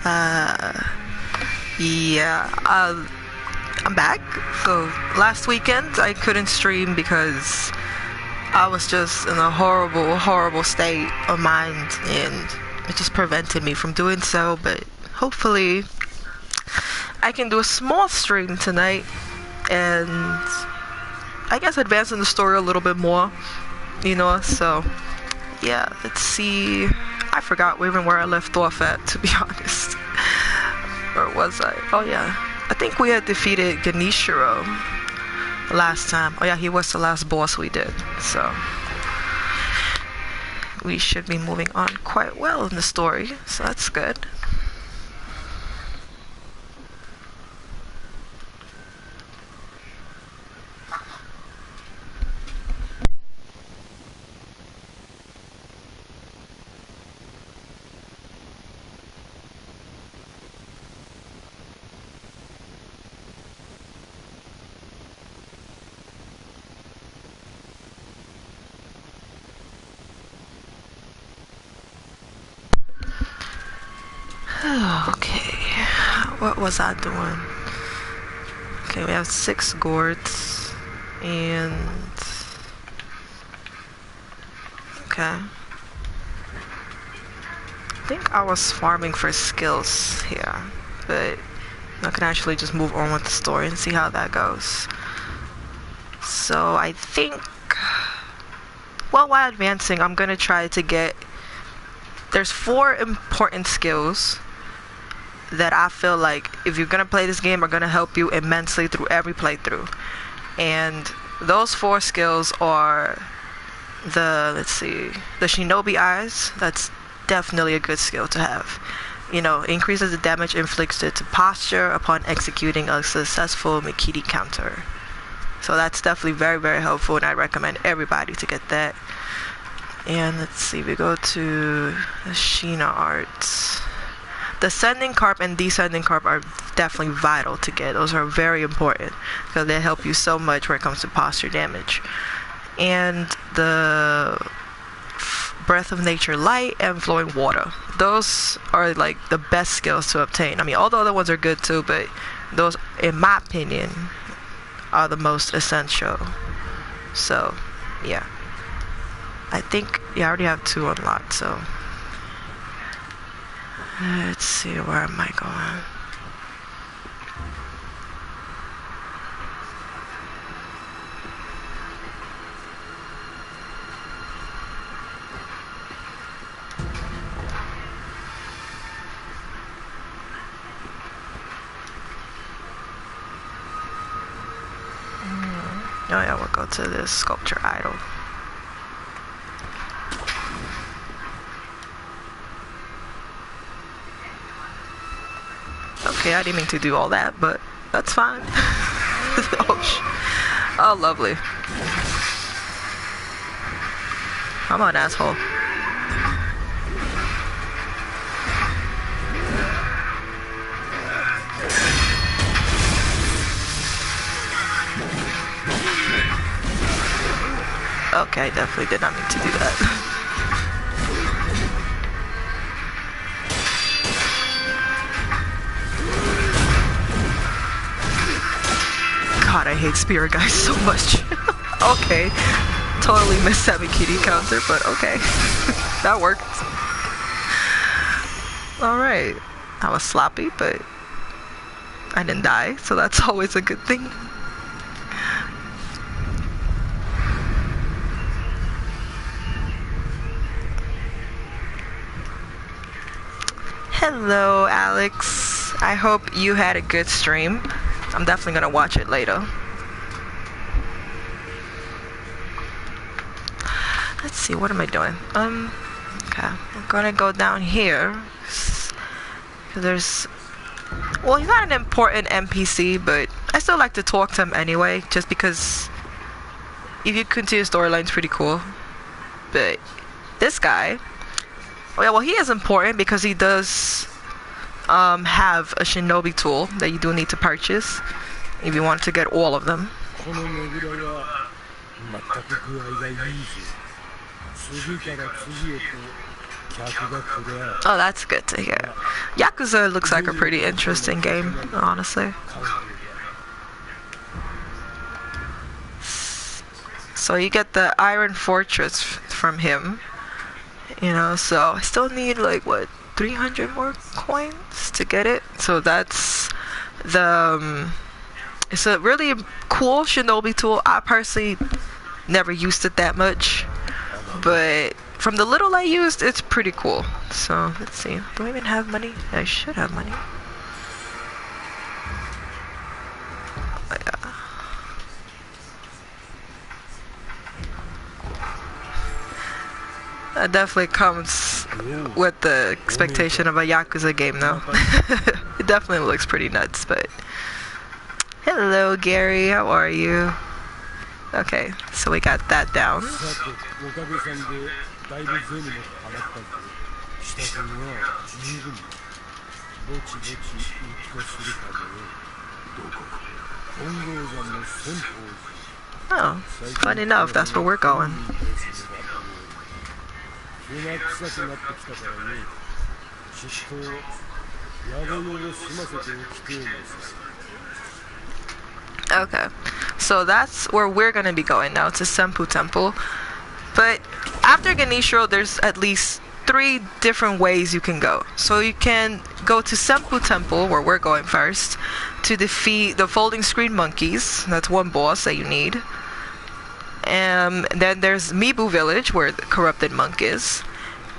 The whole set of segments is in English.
Uh, yeah, I'm back. So last weekend I couldn't stream because I was just in a horrible, horrible state of mind, and it just prevented me from doing so. But hopefully, I can do a small stream tonight, and I guess advancing the story a little bit more. So yeah, let's see. I forgot even where I left off at, to be honest. Where was I? Oh yeah, I think we had defeated Ganishiro last time. Oh yeah, he was the last boss we did, so we should be moving on quite well in the story, so that's good. Okay, what was I doing? Okay, we have 6 gourds, and okay. I think I was farming for skills here, but I can actually just move on with the story and see how that goes. So I think, well, while advancing, I'm gonna try to get, there's 4 important skills that I feel like if you're gonna play this game are gonna help you immensely through every playthrough. And those 4 skills are the Shinobi Eyes. That's definitely a good skill to have. Increases the damage inflicted to posture upon executing a successful Mikiti counter. So that's definitely very, very helpful, and I recommend everybody to get that. And let's see, we go to the Sheena arts. The Ascending Carp and Descending Carp are definitely vital to get. Those are very important because they help you so much when it comes to posture damage. And the Breath of Nature Light and Flowing Water. Those are like the best skills to obtain. I mean, all the other ones are good too, but those, in my opinion, are the most essential. So, yeah. I think, I already have 2 unlocked, so let's see, where am I going? Oh yeah, we'll go to this sculpture idol. Okay, I didn't mean to do all that, but that's fine. Oh, lovely. Come on, asshole. Okay, I definitely did not mean to do that. God, I hate spirit guys so much. Okay, totally missed that Mikiti counter, but okay. That worked. Alright. I was sloppy, but I didn't die, so that's always a good thing. Hello, Alex. I hope you had a good stream. I'm definitely gonna watch it later. Let's see, what am I doing? Okay, I'm gonna go down here. There's, well, he's not an important NPC, but I still like to talk to him anyway, just because if you continue storyline, it's pretty cool. But this guy, oh yeah, well, he is important because he does have a shinobi tool that you do need to purchase if you want to get all of them. Oh, that's good to hear. Yakuza looks like a pretty interesting game, honestly. So you get the Iron Fortress from him, you know, so I still need like, what, 300 more coins to get it? So that's the, it's a really cool shinobi tool. I personally never used it that much, but from the little I used, it's pretty cool. So let's see, do I even have money? I should have money. Oh, yeah. That definitely comes with the expectation of a Yakuza game, though. It definitely looks pretty nuts, but... Hello, Gary. How are you? Okay, so we got that down. Oh, fun enough. That's where we're going. Okay, so that's where we're gonna be going now, to Senpou Temple. But after Ganishiro, there's at least 3 different ways you can go. So you can go to Senpou Temple, where we're going first, to defeat the folding screen monkeys. That's one boss that you need. And then there's Mibu Village, where the corrupted monk is.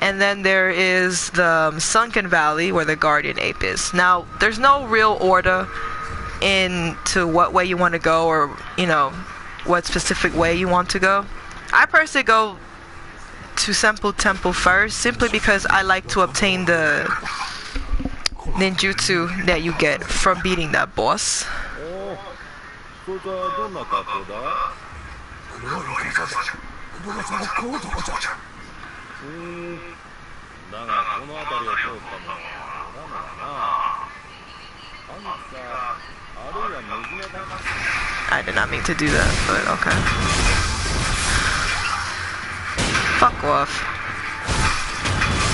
And then there is the Sunken Valley, where the guardian ape is. Now, there's no real order into what way you want to go, or, you know, what specific way you want to go. I personally go to Senpou Temple first, simply because I like to obtain the ninjutsu that you get from beating that boss. I did not mean to do that, but okay. Fuck off.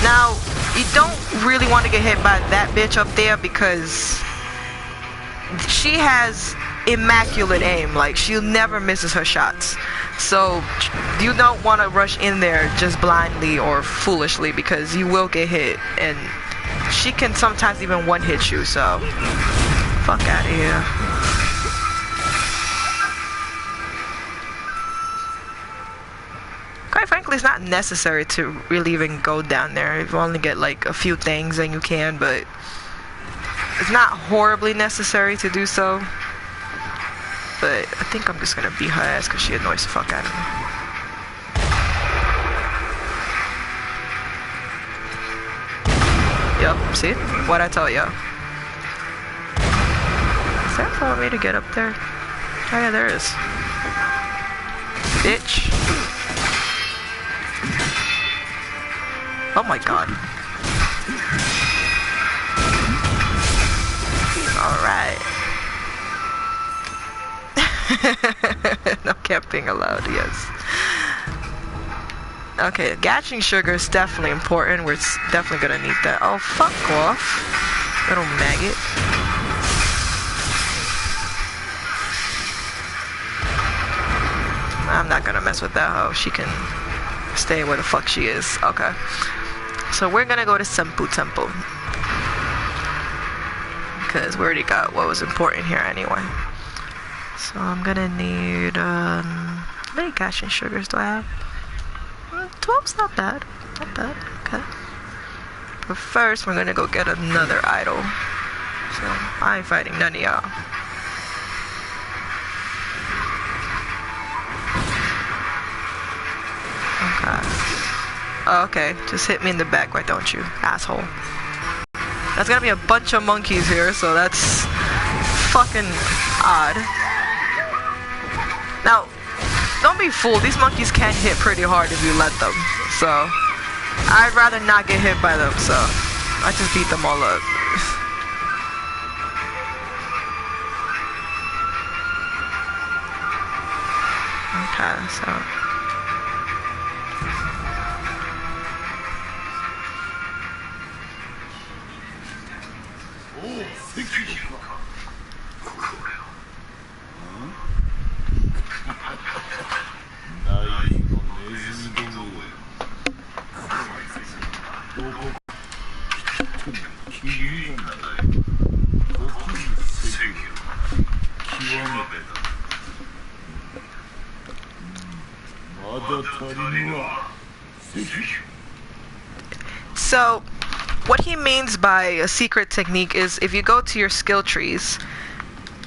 Now, you don't really want to get hit by that bitch up there, because she has immaculate aim. Like, she never misses her shots. So you don't want to rush in there just blindly or foolishly, because you will get hit, and she can sometimes even one-hit you. So fuck out of here. Quite frankly, it's not necessary to really even go down there. If you only get like a few things, then you can, but it's not horribly necessary to do so. But I think I'm just gonna beat her ass because she annoys the fuck out of me. Yep, see? What I tell ya. Is there a way to get up there? Oh yeah, there is. Bitch. Oh my god. Alright. No camping allowed, yes. Okay, gashing sugar is definitely important. We're definitely gonna need that. Oh, fuck off, little maggot. I'm not gonna mess with that hoe. She can stay where the fuck she is. Okay. So we're gonna go to Senpou Temple, because we already got what was important here anyway. So I'm gonna need, how many gashing sugars do I have? 12's not bad. Not bad. Okay. But first, we're gonna go get another idol. So I ain't fighting none of y'all. Okay. Oh, okay. Just hit me in the back, why don't you, asshole? There's gonna be a bunch of monkeys here, so that's fucking odd. Now, don't be fooled. These monkeys can hit pretty hard if you let them. So, I'd rather not get hit by them, so I just beat them all up. Okay, so So, what he means by a secret technique is if you go to your skill trees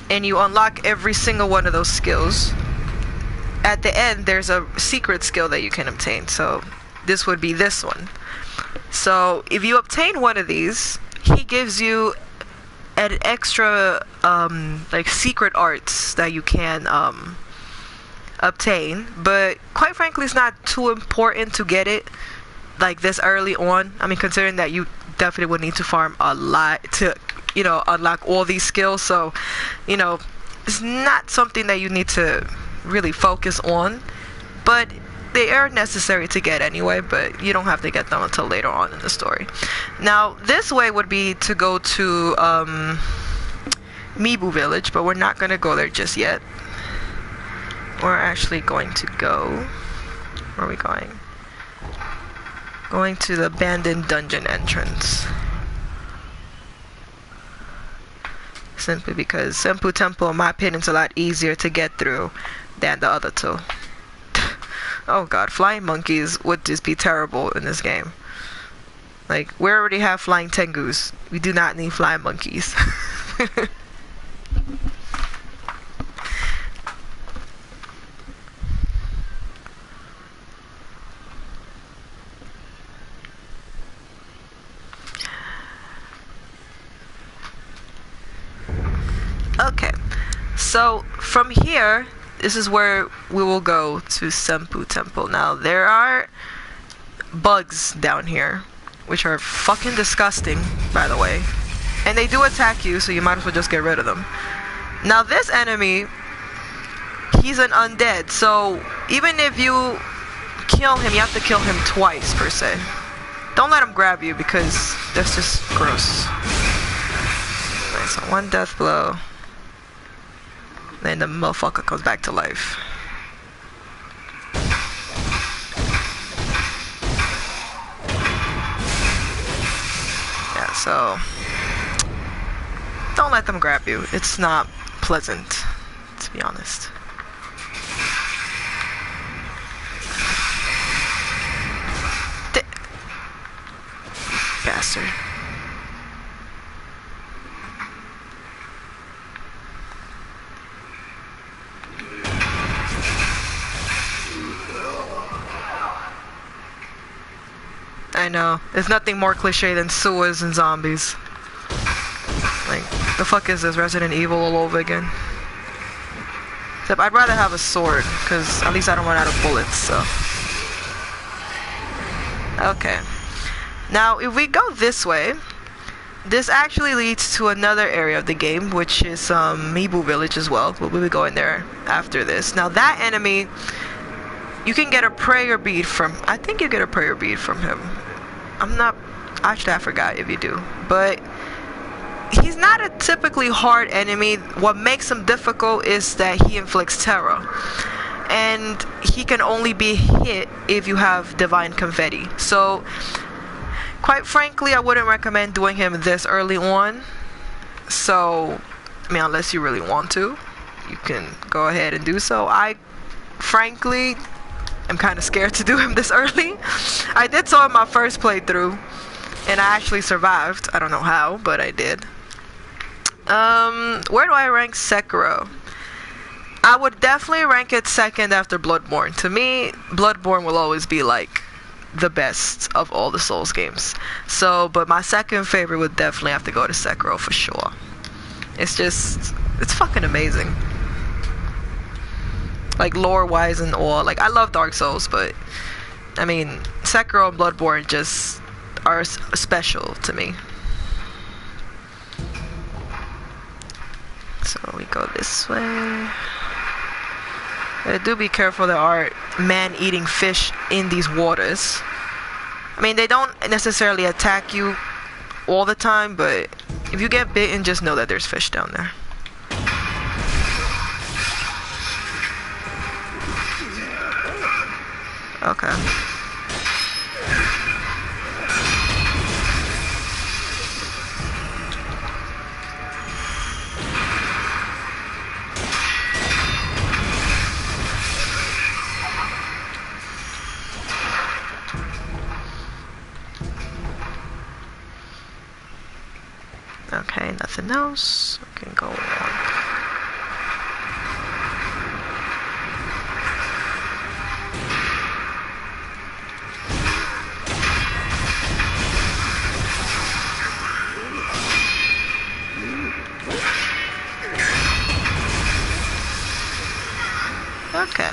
and you unlock every single one of those skills, at the end there's a secret skill that you can obtain. So, this would be this one. So, if you obtain one of these, he gives you an extra like secret arts that you can obtain, but quite frankly it's not too important to get it like this early on. I mean, considering that you definitely would need to farm a lot to, you know, unlock all these skills. So, you know, it's not something that you need to really focus on, but they are necessary to get anyway, but you don't have to get them until later on in the story. Now, this way would be to go to Mibu village, but we're not going to go there just yet. We're actually going to go... Where are we going? Going to the abandoned dungeon entrance. Simply because Senpou Temple, in my opinion, is a lot easier to get through than the other two. Oh god, flying monkeys would just be terrible in this game. Like, we already have flying tengus. We do not need flying monkeys. Okay, so from here, this is where we will go to Senpou Temple. Now, there are bugs down here, which are fucking disgusting, by the way. And they do attack you, so you might as well just get rid of them. Now, this enemy, he's an undead, so even if you kill him, you have to kill him twice, per se. Don't let him grab you, because that's just gross. Alright, so one death blow. Then the motherfucker comes back to life. Yeah, so don't let them grab you. It's not pleasant, to be honest. Bastard. I know. There's nothing more cliche than sewers and zombies. Like, the fuck is this? Resident Evil all over again? Except I'd rather have a sword, because at least I don't run out of bullets, so. Okay. Now, if we go this way, this actually leads to another area of the game, which is Mibu village as well. We'll be going there after this. Now, that enemy, you can get a prayer bead from... I think you get a prayer bead from him. I'm not... Actually, I forgot if you do. But he's not a typically hard enemy. What makes him difficult is that he inflicts terror. And he can only be hit if you have divine confetti. So, quite frankly, I wouldn't recommend doing him this early on. So, I mean, unless you really want to, you can go ahead and do so. I, frankly... I'm kind of scared to do him this early. I did so in my first playthrough, and I actually survived. I don't know how, but I did. Where do I rank Sekiro? I would definitely rank it second after Bloodborne. To me, Bloodborne will always be like the best of all the Souls games. So, but my second favorite would definitely have to go to Sekiro for sure. It's just, it's fucking amazing. Like, lore-wise and all. Like, I love Dark Souls, but... I mean, Sekiro and Bloodborne just are special to me. So, we go this way. Do be careful, there are man-eating fish in these waters. I mean, they don't necessarily attack you all the time, but if you get bitten, just know that there's fish down there. Okay. Okay, nothing else. I can go on. Okay,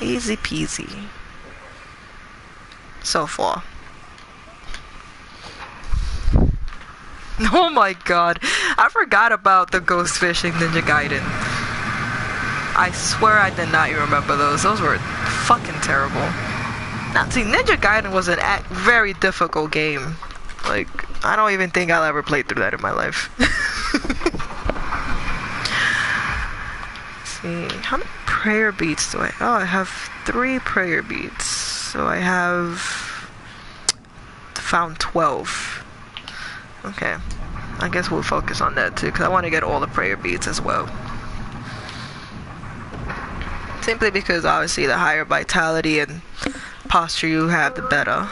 easy peasy. So far. Oh my god, I forgot about the ghost fishing Ninja Gaiden. I swear I did not even remember those. Those were fucking terrible. Now, see, Ninja Gaiden was a very difficult game. Like, I don't even think I'll ever play through that in my life. See, how many prayer beads do I? Oh, I have 3 prayer beads. So I have found 12. Okay, I guess we'll focus on that too, because I want to get all the prayer beads as well. Simply because obviously the higher vitality and posture you have, the better.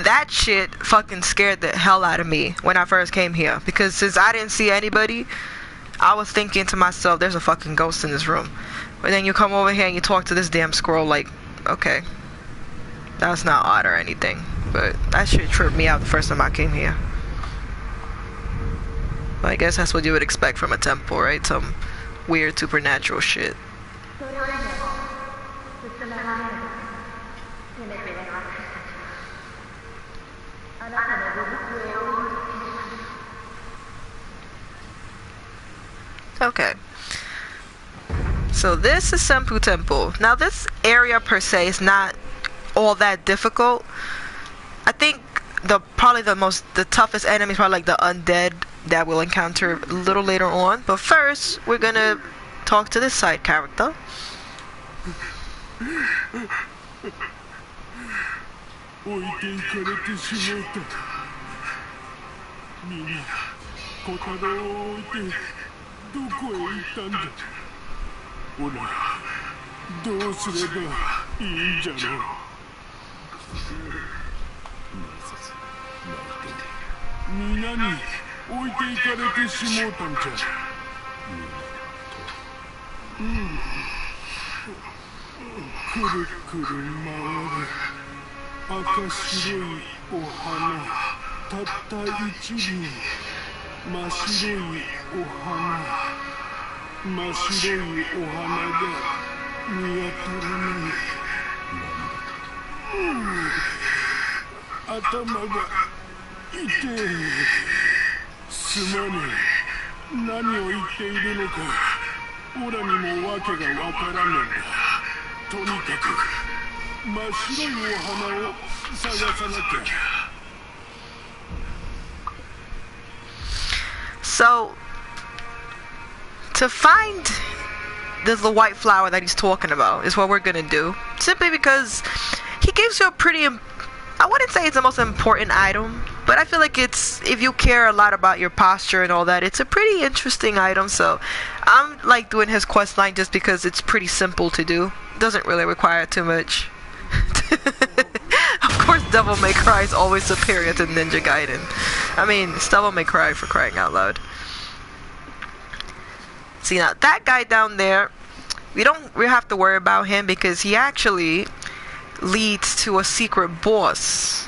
That shit fucking scared the hell out of me when I first came here, because since I didn't see anybody, I was thinking to myself, there's a fucking ghost in this room. But then you come over here and you talk to this damn squirrel, like, okay, that's not odd or anything, but that shit tripped me out the first time I came here. But I guess that's what you would expect from a temple, right? Some weird supernatural shit. Okay. So this is Senpou Temple. Now this area per se is not all that difficult. I think probably the toughest enemy is probably like the undead that we'll encounter a little later on. But first, we're gonna talk to this side character. So, to find this the white flower that he's talking about is what we're gonna do. Simply because he gives you a pretty, I wouldn't say it's the most important item, but I feel like it's, if you care a lot about your posture and all that, it's a pretty interesting item. So I'm like doing his quest line just because it's pretty simple to do. It doesn't really require too much. Of course, Devil May Cry is always superior to Ninja Gaiden. I mean, it's Devil May Cry, for crying out loud. See, now that guy down there, we don't really have to worry about him because he actually leads to a secret boss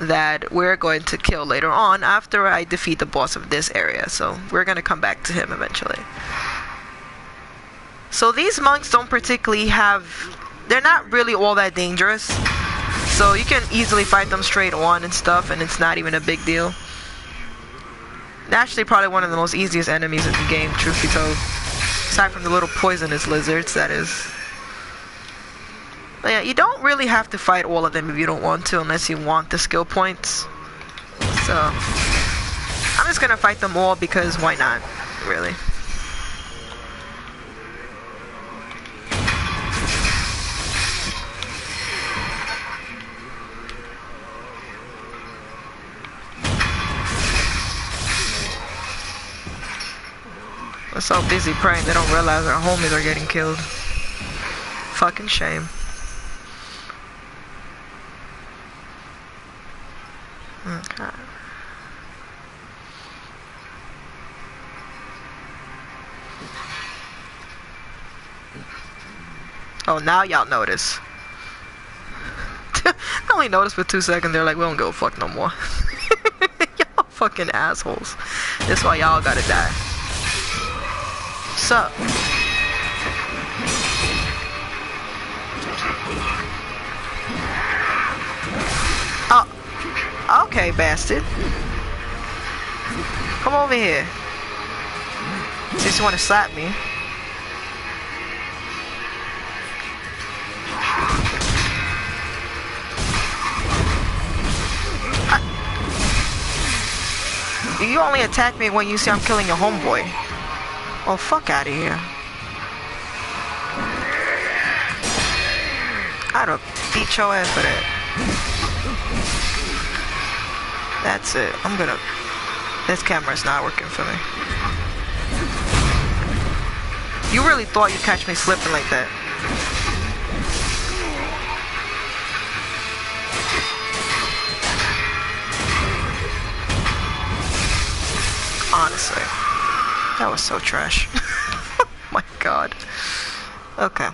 that we're going to kill later on after I defeat the boss of this area. So we're going to come back to him eventually. So these monks don't particularly have... They're not really all that dangerous. So you can easily fight them straight on and stuff, and it's not even a big deal. They're actually probably one of the most easiest enemies in the game, truth be told. Aside from the little poisonous lizards, that is. But yeah, you don't really have to fight all of them if you don't want to, unless you want the skill points. So, I'm just gonna fight them all because why not, really. They're so busy praying they don't realize their homies are getting killed. Fucking shame. Okay. Oh, now y'all notice. I only noticed for 2 seconds. They're like, we don't give a fuck no more. Y'all fucking assholes. That's why y'all gotta die. Sup? Oh, okay, bastard. Come over here. Since you want to slap me. You only attack me when you see I'm killing your homeboy. Oh, fuck out of here. I'd have beat your ass for that. That's it. I'm gonna... This camera's not working for me. You really thought you'd catch me slipping like that? Honestly. That was so trash. Oh my god. Okay.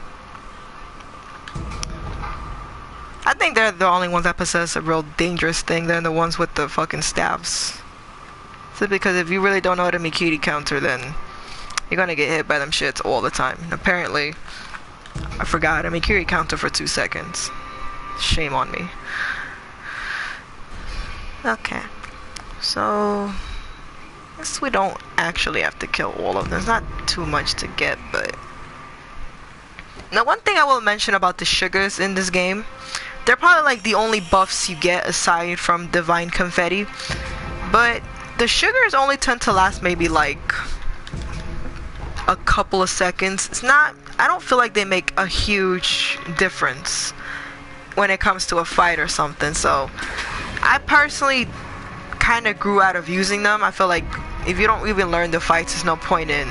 I think they're the only ones that possess a real dangerous thing. They're the ones with the fucking staffs. So because if you really don't know how to Mikiri counter, then you're gonna get hit by them shits all the time. And apparently, I forgot a Mikiri counter for 2 seconds. Shame on me. Okay. So... I guess we don't actually have to kill all of them. There's not too much to get, but... Now, one thing I will mention about the sugars in this game, they're probably like the only buffs you get aside from Divine Confetti. But the sugars only tend to last maybe like a couple of seconds. It's not... I don't feel like they make a huge difference when it comes to a fight or something. So, I personally kind of grew out of using them. I feel like if you don't even learn the fights, there's no point in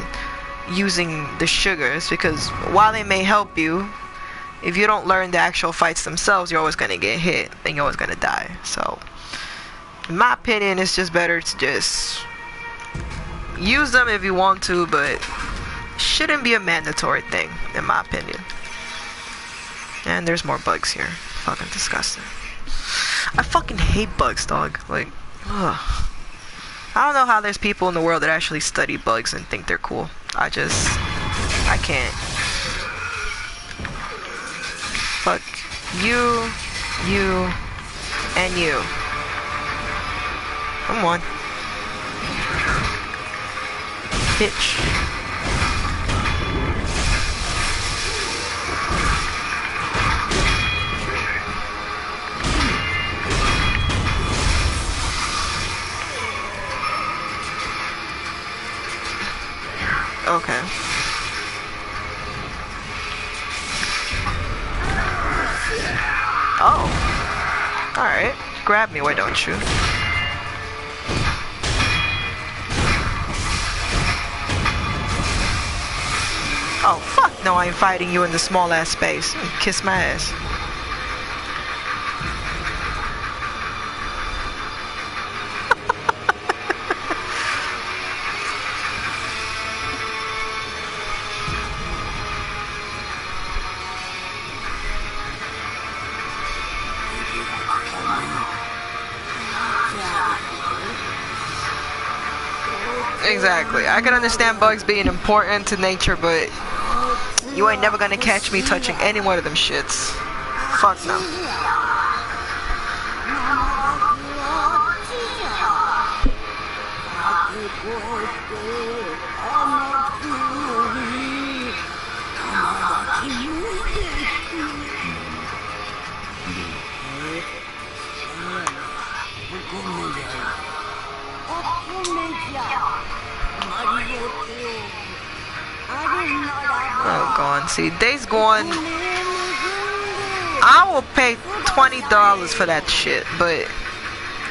using the sugars, because while they may help you, if you don't learn the actual fights themselves, you're always going to get hit and you're always going to die. So in my opinion, it's just better to just use them if you want to, but shouldn't be a mandatory thing in my opinion. And there's more bugs here. Fucking disgusting. I fucking hate bugs, dog. Like, ugh. I don't know how there's people in the world that actually study bugs and think they're cool. I can't. Fuck you, and you. Come on. Bitch. Okay. Oh. Alright. Grab me, why don't you? Oh, fuck no, I ain't fighting you in the small ass space. Kiss my ass. Exactly. I can understand bugs being important to nature, but you ain't never gonna catch me touching any one of them shits. Fuck no. Oh, gone. See, Days Gone. I will pay $20 for that shit, but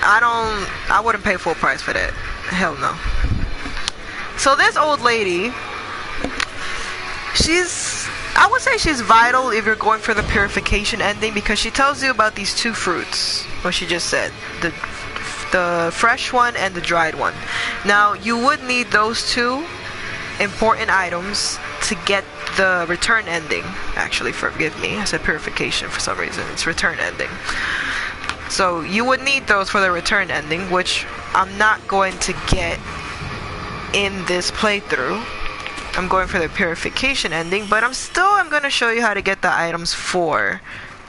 I wouldn't pay full price for that. Hell no. So this old lady, I would say she's vital if you're going for the purification ending, because she tells you about these two fruits, what she just said, the fresh one and the dried one. Now you would need those two important items to get the return ending. Actually, forgive me, I said purification for some reason. It's return ending. So you would need those for the return ending, which I'm not going to get in this playthrough. I'm going for the purification ending, but I'm going to show you how to get the items for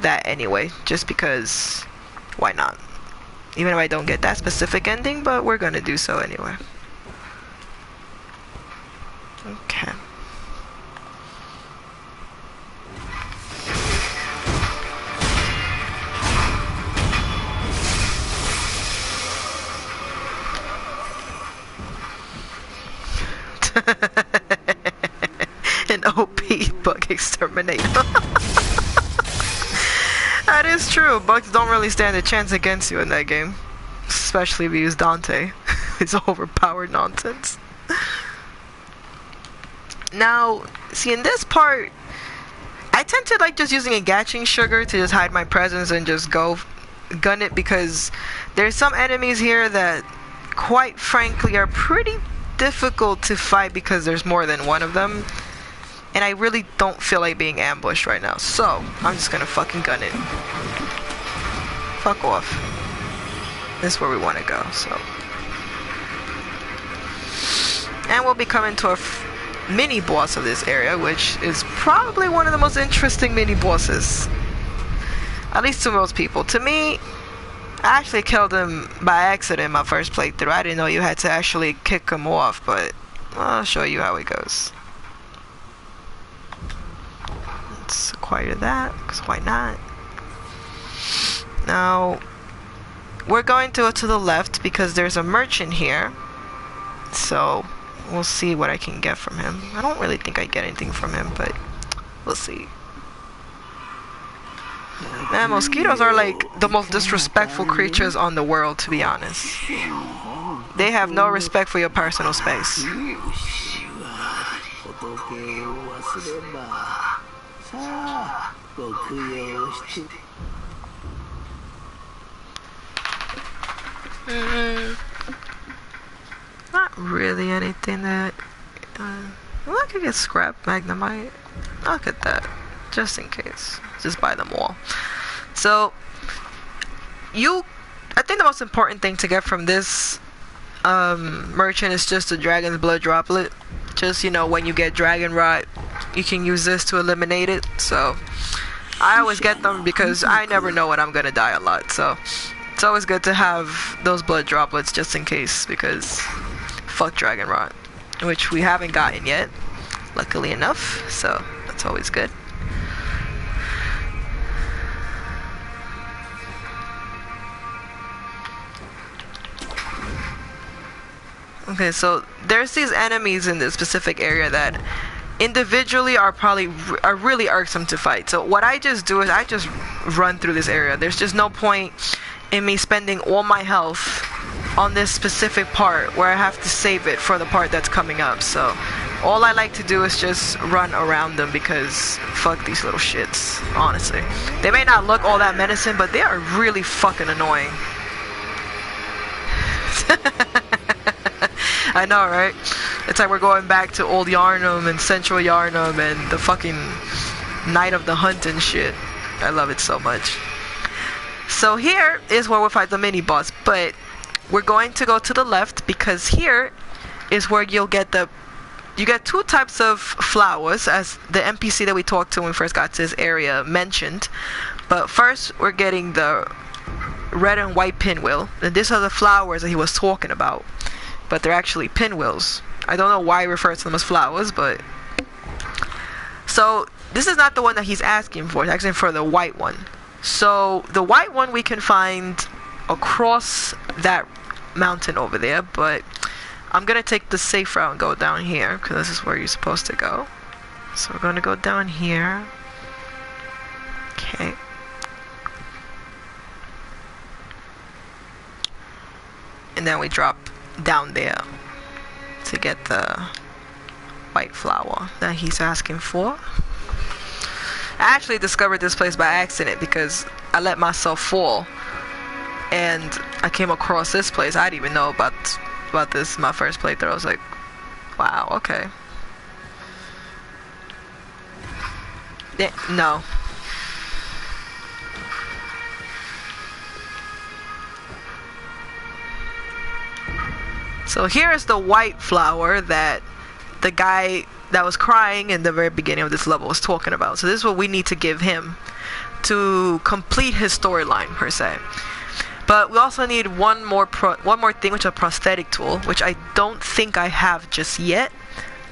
that anyway, just because why not? Even if I don't get that specific ending, but we're going to do so anyway. Okay. An OP bug exterminator. That is true. Bugs don't really stand a chance against you in that game, especially if you use Dante. It's overpowered nonsense. Now, see, in this part, I tend to like just using a gatching sugar to just hide my presence and just go gun it, because there's some enemies here that, quite frankly, are pretty difficult to fight because there's more than one of them, and I really don't feel like being ambushed right now, so I'm just gonna fucking gun it. Fuck off. This is where we want to go, so. And we'll be coming to a mini boss of this area, which is probably one of the most interesting mini bosses, at least to most people. To me, I actually killed him by accident in my first playthrough. I didn't know you had to actually kick him off, but I'll show you how it goes. Let's acquire that, because why not? Now, we're going to go to the left because there's a merchant here. So, we'll see what I can get from him. I don't really think I get anything from him, but we'll see. Man, mosquitoes are like the most disrespectful creatures on the world, to be honest. They have no respect for your personal space. Not really anything that... well, I could get scrap magnemite. I'll get that, just in case. Just buy them all. So, I think the most important thing to get from this merchant is just the dragon's blood droplet. Just, you know, when you get dragon rot, you can use this to eliminate it. So, I always get them because I never know when I'm gonna die a lot. So, it's always good to have those blood droplets just in case, because fuck dragon rot, which we haven't gotten yet, luckily enough. So, that's always good. Okay, so there's these enemies in this specific area that individually are really irksome to fight. So what I just do is I just run through this area. There's just no point in me spending all my health on this specific part where I have to save it for the part that's coming up. So all I like to do is just run around them, because fuck these little shits, honestly. They may not look all that menacing, but they are really fucking annoying. I know, right? It's like we're going back to old Yarnum and Central Yarnum and the fucking Night of the Hunt and shit. I love it so much. So here is where we'll fight the mini boss, but we're going to go to the left because here is where you get two types of flowers, as the NPC that we talked to when we first got to this area mentioned. But first, we're getting the red and white pinwheel, and these are the flowers that he was talking about, but they're actually pinwheels. I don't know why he refers to them as flowers, but so this is not the one that he's asking for. He's asking for the white one. So the white one we can find across that mountain over there, but I'm gonna take the safe route and go down here because this is where you're supposed to go. So we're gonna go down here. Okay. And then we drop down there to get the white flower that he's asking for. I actually discovered this place by accident because I let myself fall and I came across this place. I didn't even know about this my first playthrough. I was like, wow, okay. No. So here is the white flower that the guy that was crying in the very beginning of this level was talking about. So this is what we need to give him to complete his storyline per se. But we also need one more thing, which is a prosthetic tool, which I don't think I have just yet.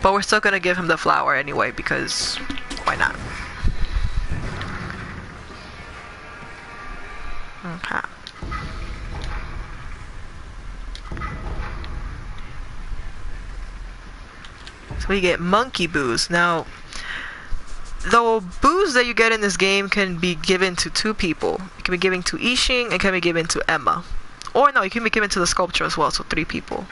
But we're still gonna give him the flower anyway because why not? Okay. So we get monkey booze. Now, the booze that you get in this game can be given to two people. It can be given to Ishing and can be given to Emma. Or no, it can be given to the sculpture as well, so 3 people.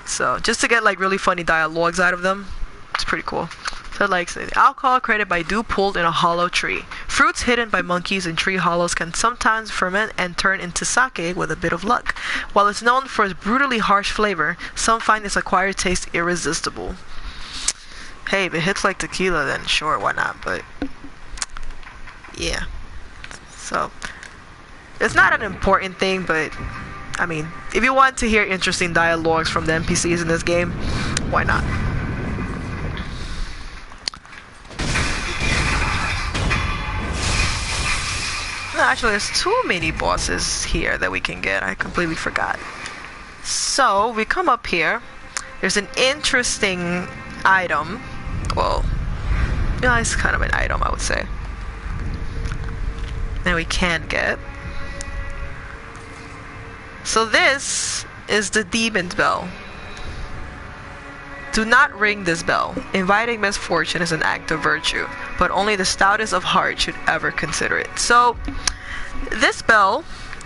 So, just to get like really funny dialogues out of them, it's pretty cool. So like, alcohol created by dew pulled in a hollow tree. Fruits hidden by monkeys in tree hollows can sometimes ferment and turn into sake with a bit of luck. While it's known for its brutally harsh flavor, some find its acquired taste irresistible. Hey, if it hits like tequila, then sure, why not? But yeah. So it's not an important thing, but I mean, if you want to hear interesting dialogues from the NPCs in this game, why not? Actually, there's 2 mini bosses here that we can get. I completely forgot. So we come up here. There's an interesting item. Well, yeah, it's kind of an item, I would say. That we can get. So this is the demon's bell. Do not ring this bell. Inviting misfortune is an act of virtue, but only the stoutest of heart should ever consider it. So, this bell,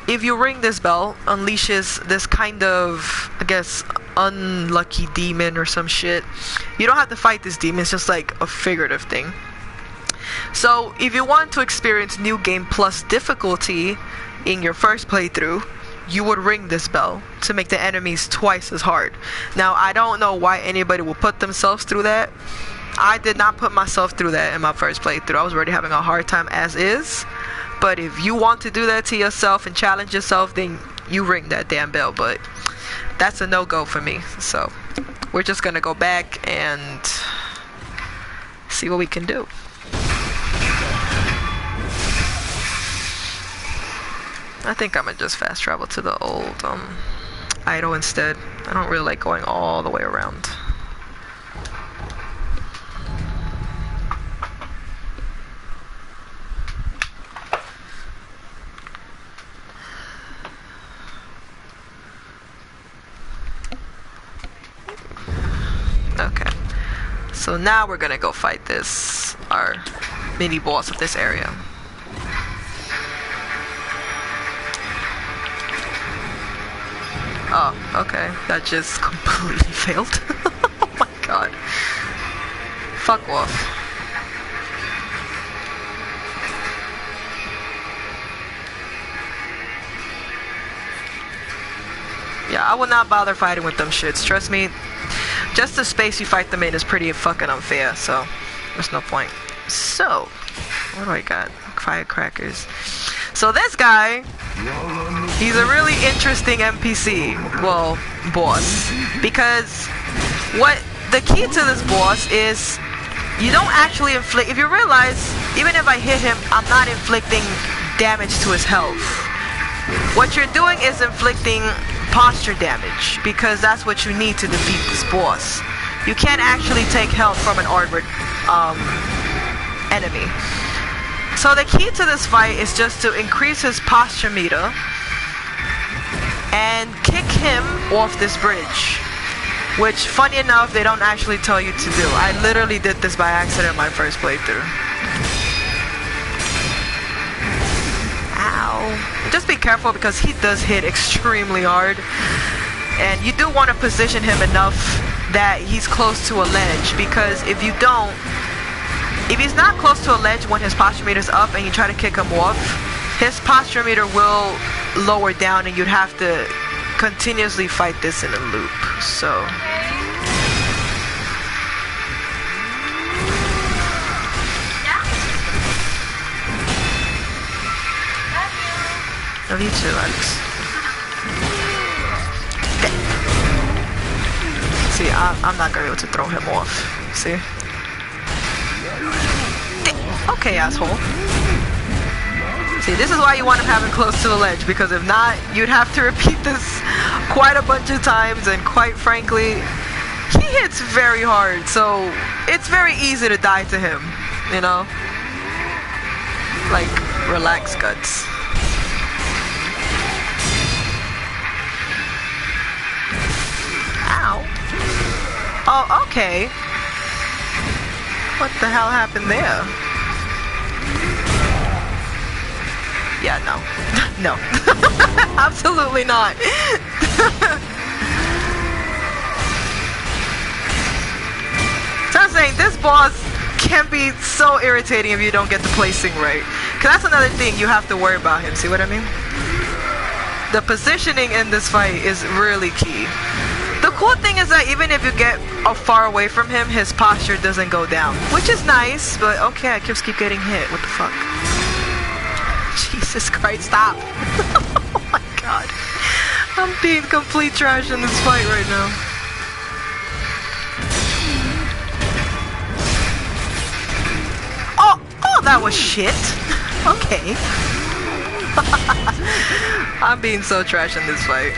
if you ring this bell, unleashes this kind of, I guess, unlucky demon or some shit. You don't have to fight this demon, it's just like a figurative thing. So, if you want to experience New Game Plus difficulty in your first playthrough, you would ring this bell to make the enemies twice as hard. Now, I don't know why anybody will put themselves through that. I did not put myself through that in my first playthrough. I was already having a hard time as is. But if you want to do that to yourself and challenge yourself, then you ring that damn bell. But that's a no-go for me. So we're just gonna go back and see what we can do. I think I'm gonna just fast travel to the old idol instead. I don't really like going all the way around. Okay. So now we're gonna go fight our mini boss of this area. Oh, okay. That just completely failed. Oh my god. Fuck off. Yeah, I will not bother fighting with them shits. Trust me, just the space you fight them in is pretty fucking unfair, so there's no point. So, what do I got? Firecrackers. So this guy, he's a really interesting NPC, well, boss, because what the key to this boss is you don't actually inflict, if you realize, even if I hit him, I'm not inflicting damage to his health. What you're doing is inflicting posture damage, because that's what you need to defeat this boss. You can't actually take health from an armored enemy. So the key to this fight is just to increase his posture meter and kick him off this bridge, which, funny enough, they don't actually tell you to do. I literally did this by accident in my first playthrough. Ow. Just be careful because he does hit extremely hard, and you do want to position him enough that he's close to a ledge, because if you don't, if he's not close to a ledge when his posture meter's up and you try to kick him off, his posture meter will lower down and you'd have to continuously fight this in a loop. So love you too, Alex. See, I'm not gonna be able to throw him off. See? Okay, asshole. See, this is why you want him having close to the ledge, because if not, you'd have to repeat this quite a bunch of times, and quite frankly, he hits very hard, so it's very easy to die to him, you know? Like, relax, Guts. Ow. Oh, okay. What the hell happened there? Yeah, no. No. Absolutely not. So I'm saying, this boss can be so irritating if you don't get the placing right. Because that's another thing you have to worry about him, see what I mean? The positioning in this fight is really key. The cool thing is that even if you get far away from him, his posture doesn't go down, which is nice, but okay, I just keep getting hit. What the fuck? Jesus Christ, stop. Oh my god. I'm being complete trash in this fight right now. Oh, that was shit. Okay. I'm being so trash in this fight.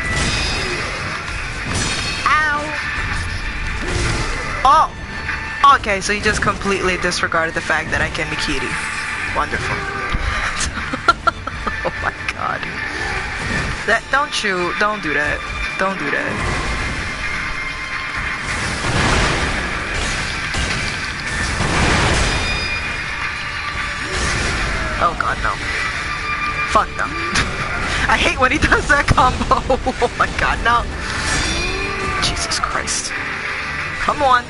Oh! Okay, so you just completely disregarded the fact that I can be Kitty. Wonderful. Oh my god. Don't do that. Don't do that. Oh god, no. Fuck no. I hate when he does that combo. Oh my god, no. Jesus Christ. Come on.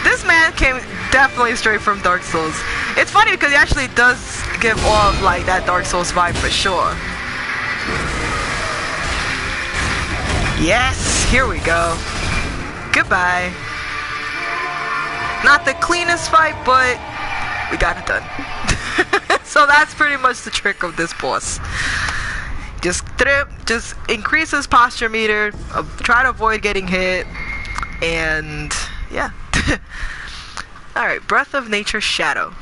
This man came definitely straight from Dark Souls. It's funny because he actually does give off like that Dark Souls vibe for sure. Yes, here we go. Goodbye. Not the cleanest fight, but we got it done. So that's pretty much the trick of this boss. Just increase his posture meter, try to avoid getting hit, and yeah. Alright, Breath of Nature's Shadow.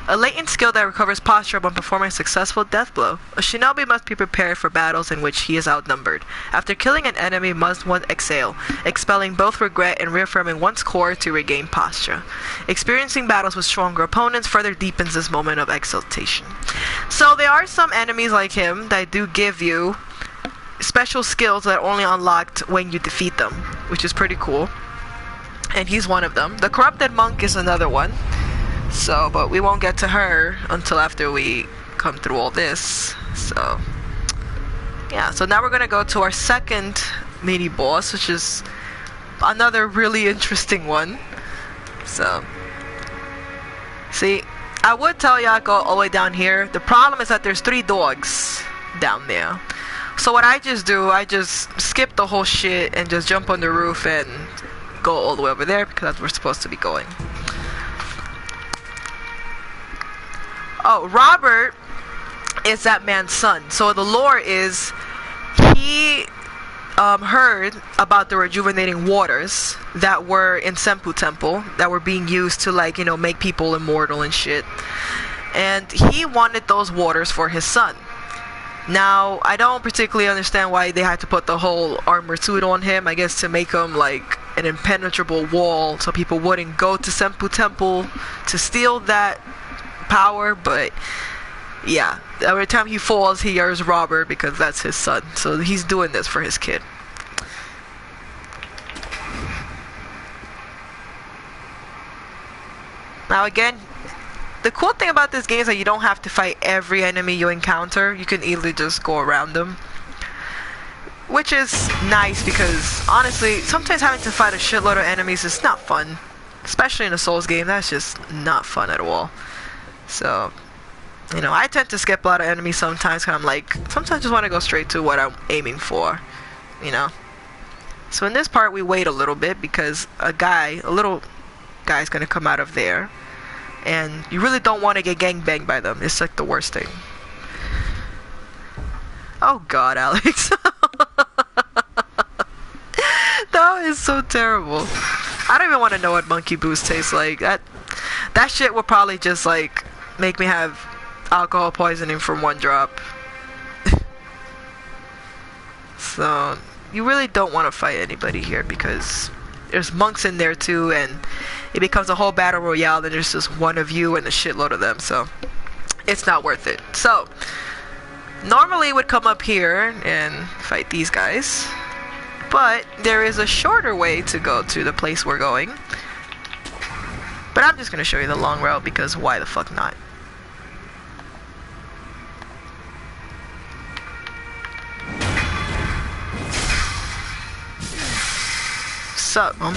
A latent skill that recovers posture when performing a successful death blow. A shinobi must be prepared for battles in which he is outnumbered. After killing an enemy, must one exhale, expelling both regret and reaffirming one's core to regain posture. Experiencing battles with stronger opponents further deepens this moment of exaltation. So there are some enemies like him that do give you special skills that are only unlocked when you defeat them, which is pretty cool. And he's one of them. The Corrupted Monk is another one. So, but we won't get to her until after we come through all this. So, yeah. So now we're gonna go to our second mini boss, which is another really interesting one. So, see, I would tell y'all go all the way down here. The problem is that there's 3 dogs down there. So what I just do, I just skip the whole shit and just jump on the roof and go all the way over there because that's where we're supposed to be going. Oh, Robert is that man's son. So the lore is he heard about the rejuvenating waters that were in Senpou Temple that were being used to, like, you know, make people immortal and shit. And he wanted those waters for his son. Now, I don't particularly understand why they had to put the whole armor suit on him. I guess to make him like an impenetrable wall so people wouldn't go to Senpou Temple to steal that power. But yeah, every time he falls, he hears Robert because that's his son. So he's doing this for his kid. Now again, the cool thing about this game is that you don't have to fight every enemy you encounter. You can easily just go around them. Which is nice because, honestly, sometimes having to fight a shitload of enemies is not fun. Especially in a Souls game, that's just not fun at all. So, you know, I tend to skip a lot of enemies sometimes because I'm like, sometimes I just want to go straight to what I'm aiming for. You know? So in this part, we wait a little bit because a little guy's going to come out of there. And you really don't want to get gangbanged by them. It's like the worst thing. Oh god, Alex. That is so terrible. I don't even want to know what monkey boost tastes like. That shit will probably just like make me have alcohol poisoning from one drop. So you really don't want to fight anybody here because there's monks in there too, and it becomes a whole battle royale. Then there's just one of you and a shitload of them, so it's not worth it. So normally it would come up here and fight these guys, but there is a shorter way to go to the place we're going. But I'm just gonna show you the long route because why the fuck not? Sup, man?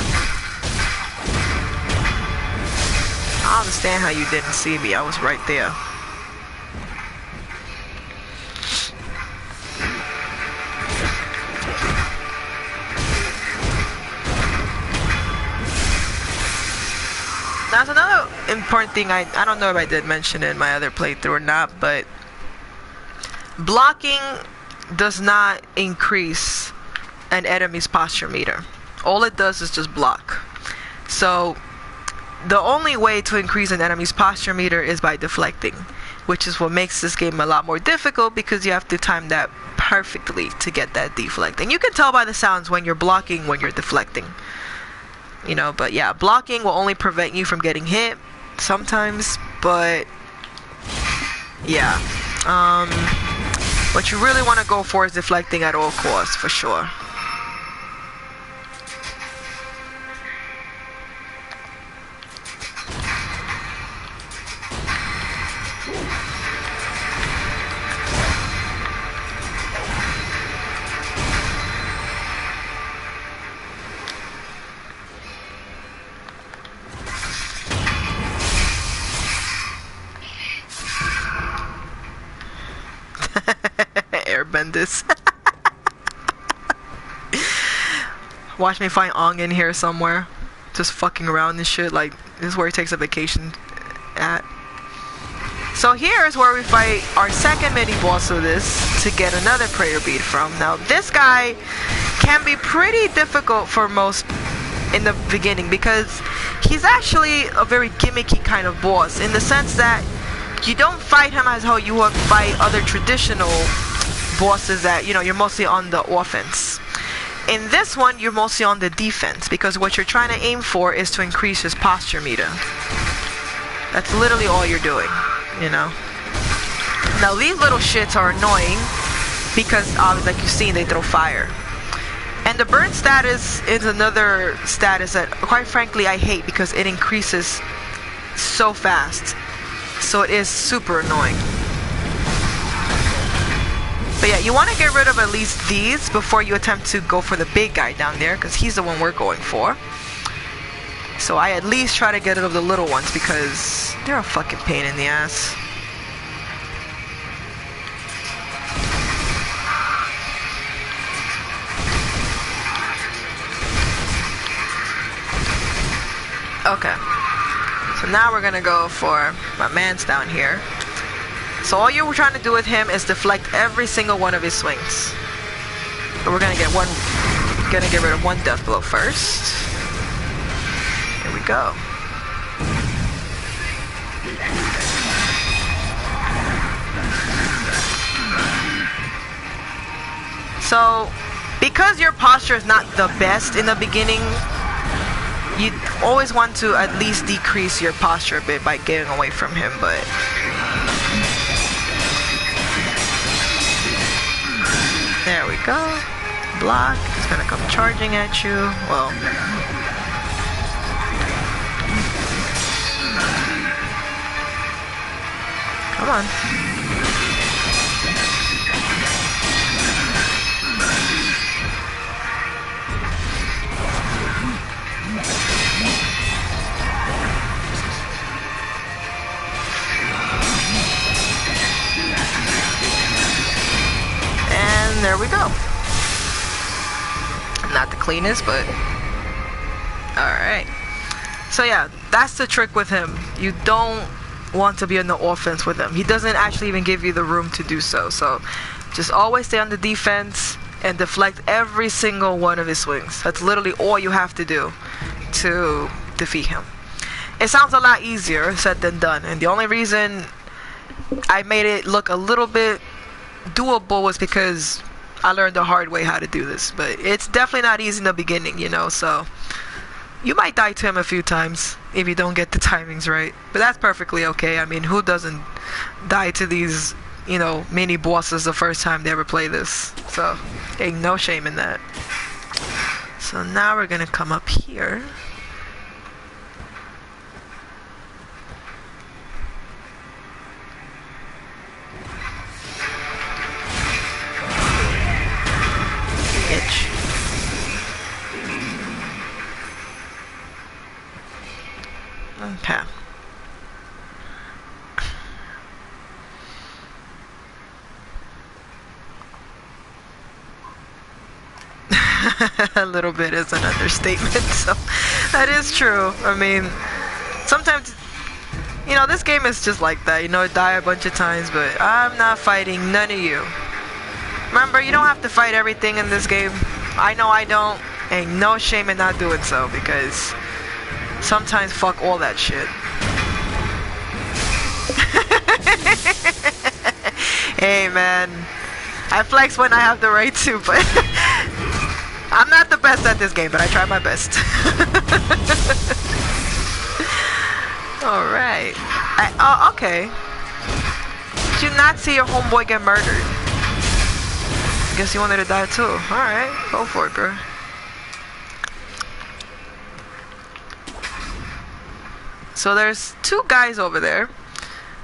I understand how you didn't see me. I was right there. That's another important thing. I don't know if I did mention it in my other playthrough or not, but blocking does not increase an enemy's posture meter. All it does is just block. So the only way to increase an enemy's posture meter is by deflecting, which is what makes this game a lot more difficult because you have to time that perfectly to get that deflect. And you can tell by the sounds when you're blocking, when you're deflecting. You know, but yeah, blocking will only prevent you from getting hit sometimes, but yeah. What you really want to go for is deflecting at all costs, for sure. Airbendis. Watch me find Ong in here somewhere, just fucking around and shit. Like, this is where he takes a vacation at. So here is where we fight our second mini boss of this to get another prayer bead from. Now this guy can be pretty difficult for most in the beginning because he's actually a very gimmicky kind of boss in the sense that you don't fight him as how you would fight other traditional bosses that, you know, you're mostly on the offense. In this one, you're mostly on the defense because what you're trying to aim for is to increase his posture meter. That's literally all you're doing, you know. Now these little shits are annoying because, like you've seen, they throw fire. And the burn status is another status that, quite frankly, I hate because it increases so fast. So it is super annoying. But yeah, you want to get rid of at least these before you attempt to go for the big guy down there, because he's the one we're going for. So I at least try to get rid of the little ones because they're a fucking pain in the ass. Okay. So now we're gonna go for my man's down here. So all you're trying to do with him is deflect every single one of his swings. But we're gonna get rid of one death blow first. Here we go. So, because your posture is not the best in the beginning, you always want to at least decrease your posture a bit by getting away from him, but there we go. Block. He's gonna come charging at you. Well, come on. And there we go. Not the cleanest, but alright. So yeah, that's the trick with him. You don't want to be on the offense with him. He doesn't actually even give you the room to do so. So just always stay on the defense and deflect every single one of his swings. That's literally all you have to do to defeat him. It sounds a lot easier said than done, and the only reason I made it look a little bit doable was because I learned the hard way how to do this. But it's definitely not easy in the beginning, you know, so you might die to him a few times if you don't get the timings right, but that's perfectly okay. I mean, who doesn't die to these, you know, mini bosses the first time they ever play this? So ain't no shame in that. So now we're gonna come up here. Itch. Okay. A little bit is an understatement, so that is true. I mean, sometimes, you know, this game is just like that. You know, die a bunch of times, but I'm not fighting none of you. Remember, you don't have to fight everything in this game. I know I don't. Ain't no shame in not doing so, because sometimes fuck all that shit. Hey man, I flex when I have the right to, but I'm not the best at this game, but I try my best. Alright. Oh, okay. Did you not see your homeboy get murdered? I guess you wanted to die too. Alright, go for it, bro. So there's two guys over there.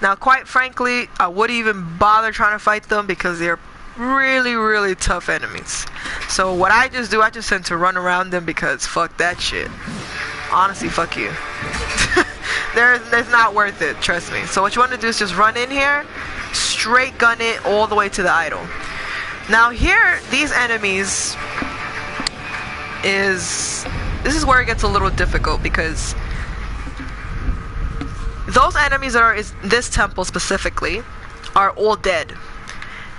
Now, quite frankly, I wouldn't even bother trying to fight them because they're really, really tough enemies. So what I just do, I just tend to run around them because fuck that shit. Honestly, fuck you. There's not worth it, trust me. So what you want to do is just run in here, straight gun it all the way to the idol. Now here, these enemies this is where it gets a little difficult because those enemies that are in this temple specifically are all dead.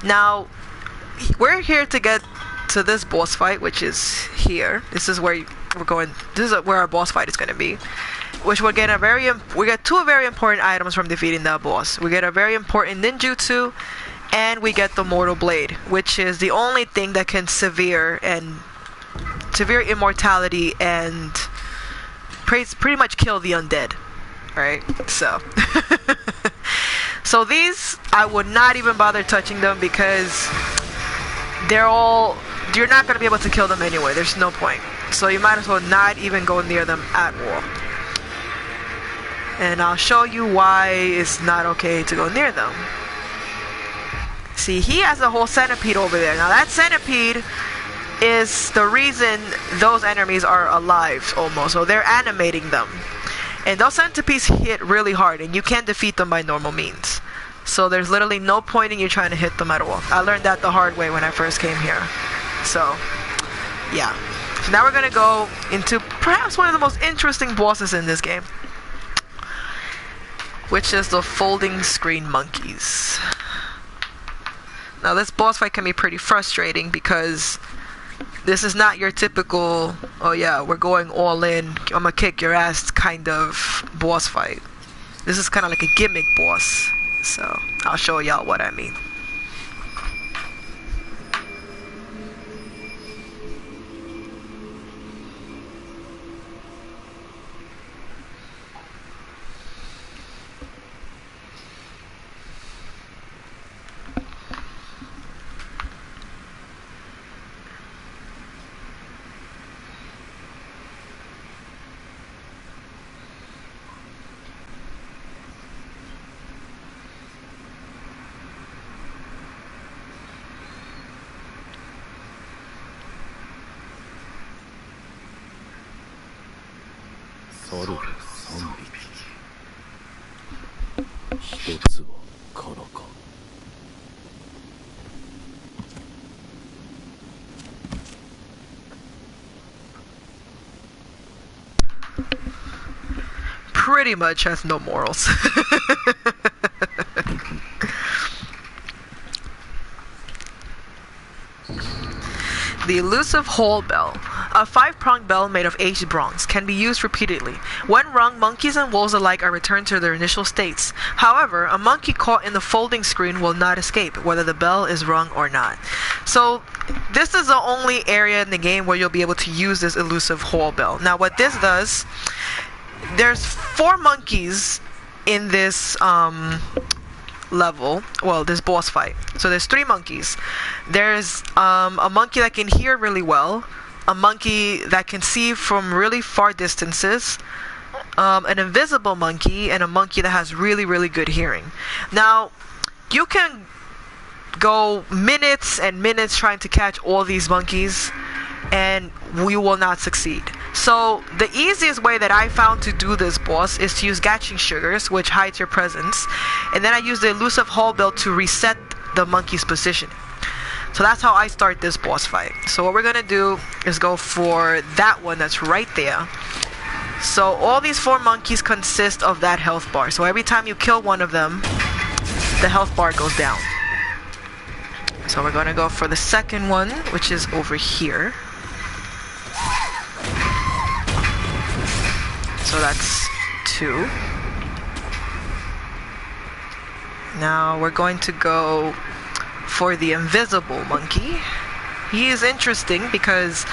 Now, we're here to get to this boss fight, which is here. This is where we're going. This is where our boss fight is going to be. Which we get two very important items from defeating that boss. We get a very important ninjutsu, and we get the mortal blade, which is the only thing that can severe immortality and pretty much kill the undead. Right, so so these I would not even bother touching them because you're not going to be able to kill them anyway. There's no point, so you might as well not even go near them at all. And I'll show you why it's not okay to go near them. See, he has a whole centipede over there. Now that centipede is the reason those enemies are alive almost, so they're animating them. And those centipedes hit really hard, and you can't defeat them by normal means. So there's literally no point in you trying to hit them at all. I learned that the hard way when I first came here. So, yeah. So now we're going to go into perhaps one of the most interesting bosses in this game. which is the folding screen monkeys. Now this boss fight can be pretty frustrating because this is not your typical, oh yeah, we're going all in, I'm gonna kick your ass kind of boss fight. This is kind of like a gimmick boss, so I'll show y'all what I mean. Pretty much has no morals. The elusive whole bell. A 5-pronged bell made of aged bronze can be used repeatedly. When rung, monkeys and wolves alike are returned to their initial states. However, a monkey caught in the folding screen will not escape, whether the bell is rung or not. So, this is the only area in the game where you'll be able to use this elusive whole bell. Now, what this does, there's 4 monkeys in this level, well, this boss fight. So there's 3 monkeys. There's a monkey that can hear really well, a monkey that can see from really far distances, an invisible monkey, and a monkey that has really, really good hearing. Now, you can go minutes and minutes trying to catch all these monkeys, and we will not succeed. So the easiest way that I found to do this boss is to use Gatching Sugars, which hides your presence, and then I use the elusive whole bell to reset the monkey's position. So that's how I start this boss fight. So what we're gonna do is go for that one that's right there. So all these 4 monkeys consist of that health bar. So every time you kill one of them, the health bar goes down. So we're gonna go for the second one, which is over here. So that's 2. Now we're going to go for the invisible monkey. He is interesting because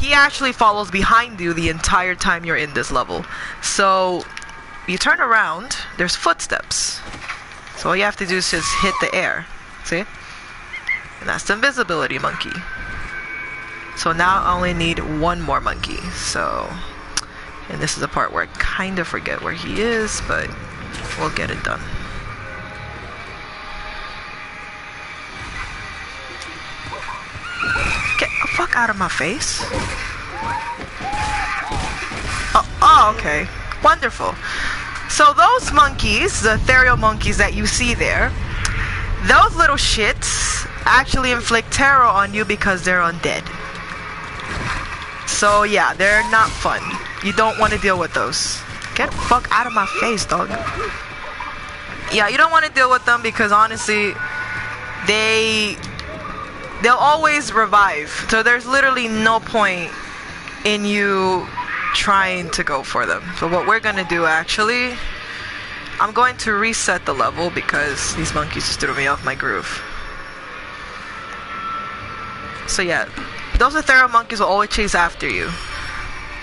he actually follows behind you the entire time you're in this level. So you turn around, there's footsteps. So all you have to do is just hit the air. See? And that's the invisibility monkey. So now I only need 1 more monkey. So, and this is the part where I kind of forget where he is, but we'll get it done. Get the fuck out of my face. Oh, okay. Wonderful. So those monkeys, the ethereal monkeys that you see there, those little shits actually inflict terror on you because they're undead. So yeah, they're not fun. You don't want to deal with those. Get the fuck out of my face, dog. Yeah, you don't want to deal with them because honestly, they'll always revive. So there's literally no point in you trying to go for them. So what we're gonna do actually, I'm going to reset the level because these monkeys just threw me off my groove. So yeah, those ethereal monkeys will always chase after you.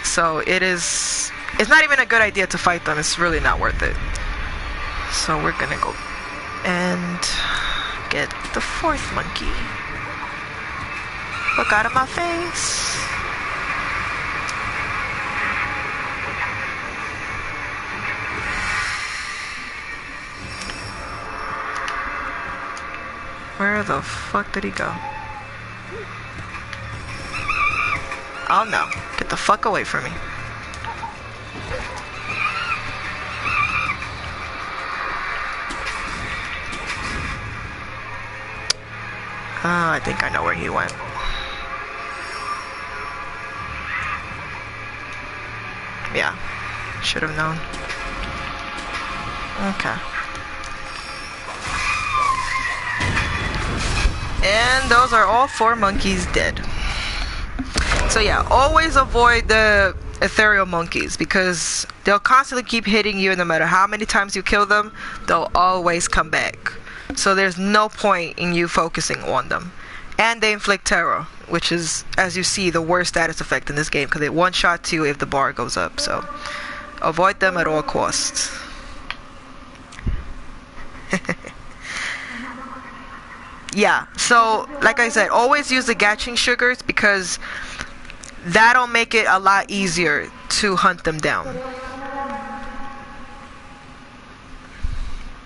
So it's not even a good idea to fight them. It's really not worth it. So we're gonna go and get the 4th monkey. Look out of my face. Where the fuck did he go? Oh no, get the fuck away from me. I think I know where he went. Yeah, should have known. Okay. And those are all 4 monkeys dead. So yeah, always avoid the ethereal monkeys because they'll constantly keep hitting you, and no matter how many times you kill them, they'll always come back. So there's no point in you focusing on them. And they inflict terror, which is, as you see, the worst status effect in this game because it one-shots you if the bar goes up. So avoid them at all costs. Yeah, so like I said, always use the gatching sugars because that'll make it a lot easier to hunt them down.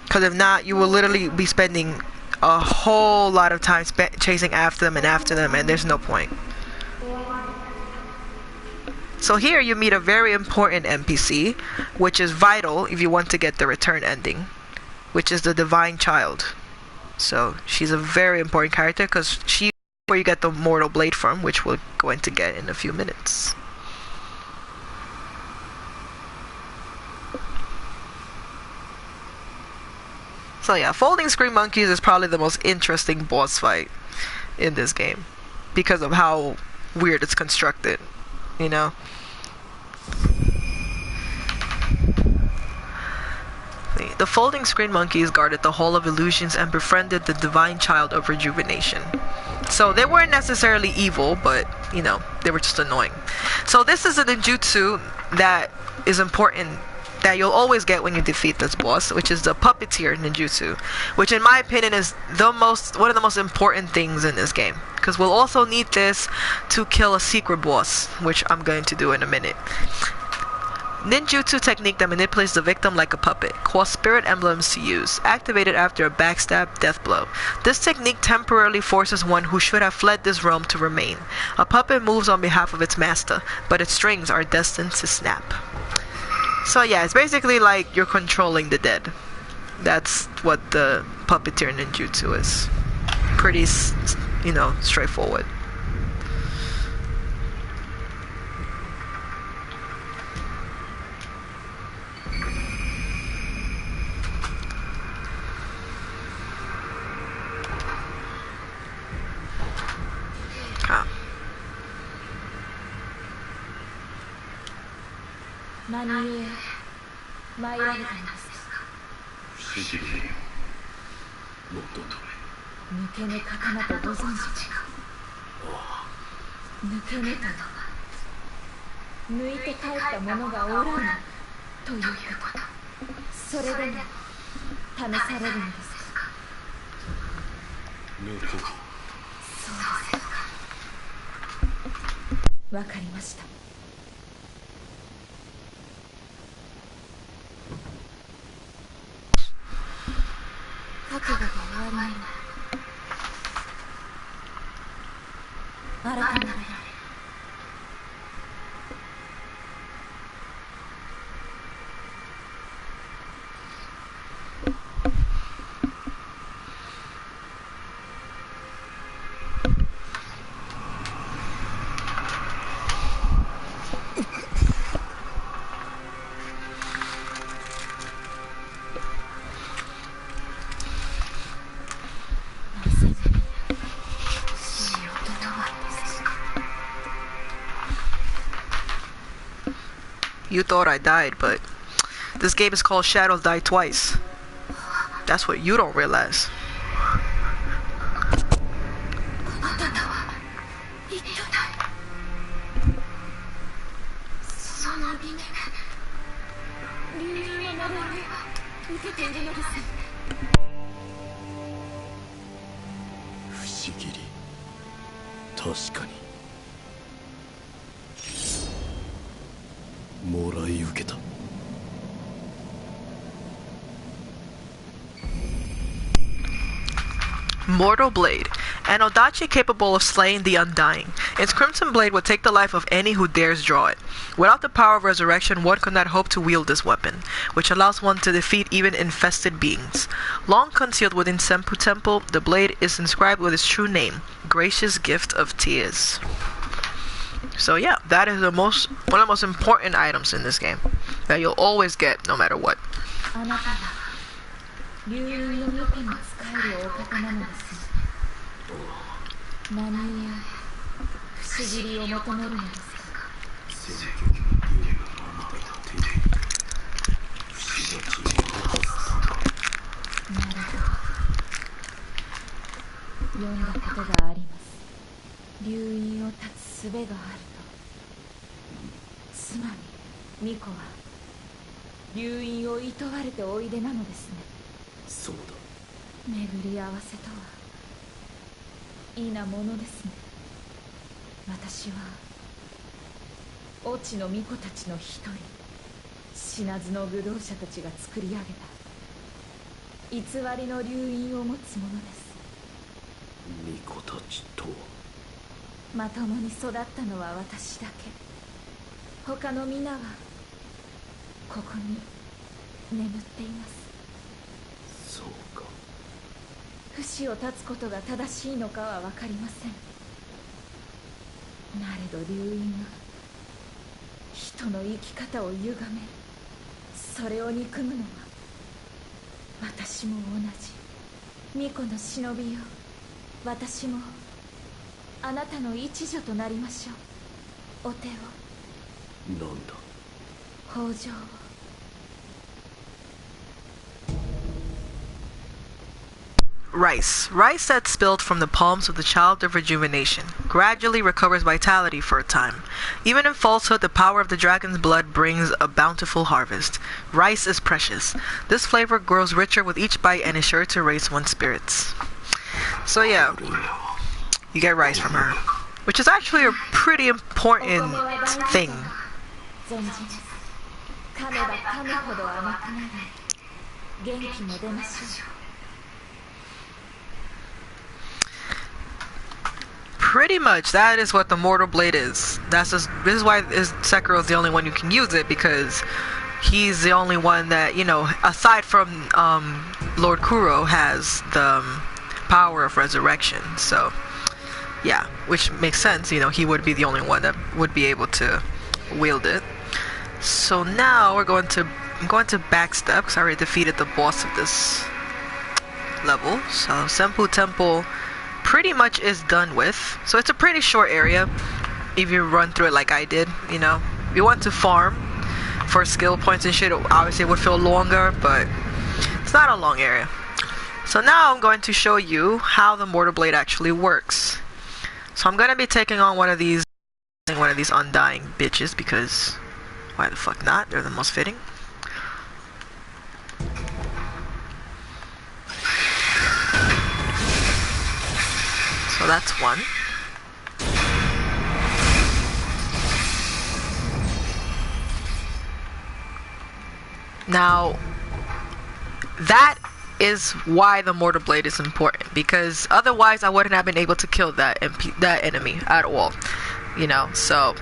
Because if not, you will literally be spending a whole lot of time chasing after them, and there's no point. So here you meet a very important NPC, which is vital if you want to get the return ending, which is the Divine Child. So she's a very important character because she's where you get the Mortal Blade from, which we're going to get in a few minutes. So yeah, Folding Screen Monkeys is probably the most interesting boss fight in this game because of how weird it's constructed, you know? The Folding Screen Monkeys guarded the Hall of Illusions and befriended the Divine Child of Rejuvenation. So they weren't necessarily evil, but, you know, they were just annoying. So this is a ninjutsu that is important, that you'll always get when you defeat this boss, which is the Puppeteer ninjutsu, which in my opinion is one of the most important things in this game, because we'll also need this to kill a secret boss, which I'm going to do in a minute. Ninjutsu technique that manipulates the victim like a puppet, calls spirit emblems to use, activated after a backstab death blow. This technique temporarily forces one who should have fled this realm to remain. A puppet moves on behalf of its master, but its strings are destined to snap. So yeah, it's basically like you're controlling the dead. That's what the Puppeteer ninjutsu is. Pretty, you know, straightforward. You thought I died, but this game is called Shadows Die Twice. That's what you don't realize. Mortal Blade, an odachi capable of slaying the undying. Its crimson blade would take the life of any who dares draw it. Without the power of resurrection, one could not hope to wield this weapon, which allows one to defeat even infested beings. Long concealed within Senpou Temple, the blade is inscribed with its true name, Gracious Gift of Tears. So yeah, that is one of the most important items in this game that you'll always get no matter what. あなたは流因の巫女に仕えるお方なのですね。何故不思議を求めるのですか。戦局の竜があなたの手に不死の地に落とすため。なるほど。読んだことがあります。流因を断つ術があると。つまり巫女は流因を厭われておいでなのですね。そうだ。巡り合わせとはいいなものですね。私は越智の巫女たちの一人、死なずの愚道者たちが作り上げた偽りの流因を持つ者です。巫女たちとは。まともに育ったのは私だけ。他の皆はここに眠っています。そうか。不死を断つことが正しいのかは分かりません。なれど流因は人の生き方を歪め、それを憎むのは私も同じ。巫女の忍びよ、私もあなたの一女となりましょう。お手を。なんだ。北条を。Rice. Rice that's spilled from the palms of the child of rejuvenation gradually recovers vitality for a time. Even in falsehood, the power of the dragon's blood brings a bountiful harvest. Rice is precious. This flavor grows richer with each bite and is sure to raise one's spirits. So yeah, you get rice from her, which is actually a pretty important thing. Pretty much, that is what the Mortal Blade is. This is why Sekiro is the only one who can use it, because he's the only one that, you know, aside from Lord Kuro, has the power of resurrection. So yeah, which makes sense, you know, he would be the only one that would be able to wield it. So now I'm going to backstep because I already defeated the boss of this level. So Senpou Temple pretty much is done with. So it's a pretty short area if you run through it like I did, you know. If you want to farm for skill points and shit, obviously it would feel longer, but it's not a long area. So now I'm going to show you how the Mortal Blade actually works. So I'm going to be taking on one of these undying bitches, because why the fuck not? They're the most fitting. So that's one. Now, that is why the Mortal Blade is important, because otherwise I wouldn't have been able to kill that enemy at all, you know. So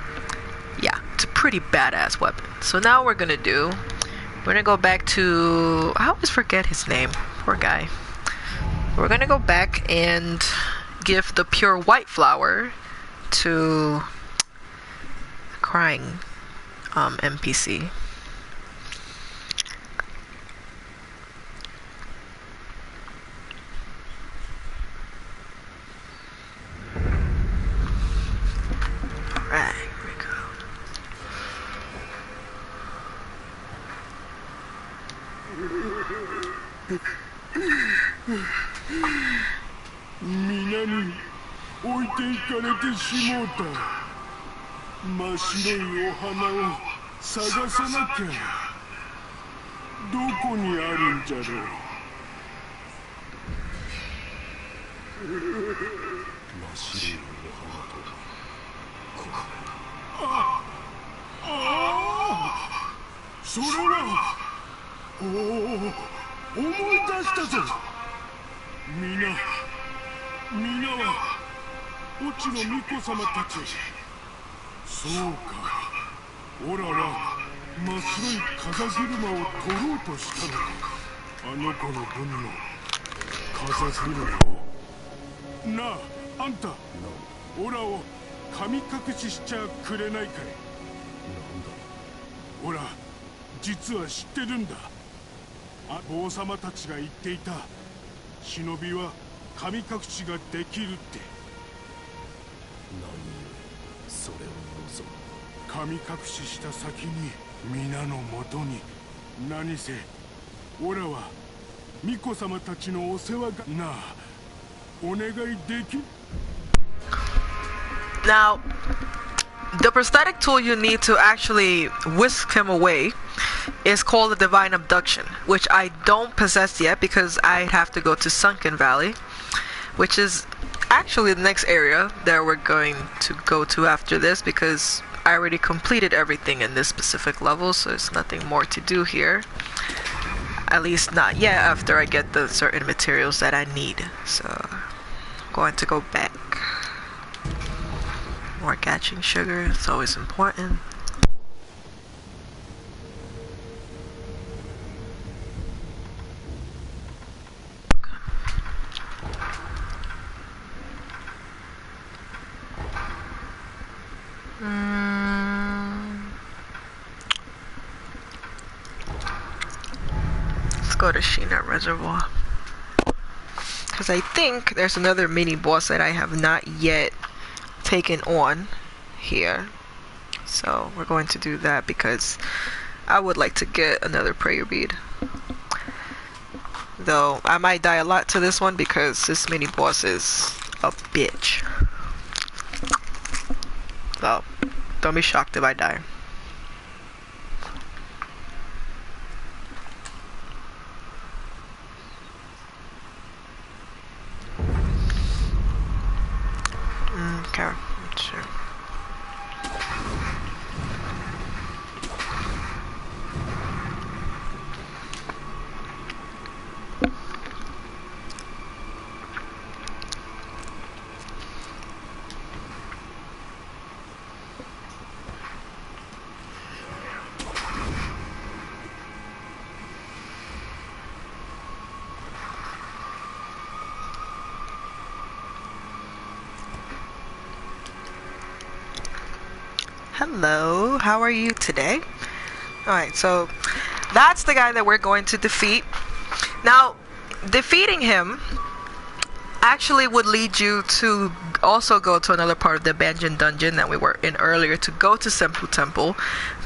yeah, it's a pretty badass weapon. So now we're gonna go back to, I always forget his name, poor guy. We're gonna go back and give the pure white flower to crying NPC. Alright, here we go. Minami, 置いていかれてしもうた。真っ白いお花を探さなきゃ。どこにあるんじゃろう。真っ白いお花とここ。ああ、それは。おお、思い出したぞ。皆は越智の巫女様たち。そうか、オラは真っ白い風車を取ろうとしたのか。あの子の分の風車を。なあ、あんた、オラを神隠ししちゃくれないかい。なんだ。オラ実は知ってるんだ。坊様たちが言っていた忍びは神隠しができるって。何故それを望む。神隠しした先に皆のもとに何せオラは巫女様たちのお世話がなあお願いでき。 Now, the prosthetic tool you need to actually whisk him away is called the Divine Abduction, which I don't possess yet because I'd have to go to Sunken Valley, which is actually the next area that we're going to go to after this, because I already completed everything in this specific level, so there's nothing more to do here. At least not yet, after I get the certain materials that I need. So I'm going to go back. More catching sugar, it's always important. Let's go to Sheena Reservoir, because I think there's another mini boss that I have not yet taken on here, so we're going to do that because I would like to get another prayer bead, though I might die a lot to this one because this mini boss is a bitch, so don't be shocked if I die. Okay, sure. Hello, how are you today? Alright, so that's the guy that we're going to defeat. Now, defeating him actually would lead you to also go to another part of the abandoned dungeon that we were in earlier to go to Senpou Temple.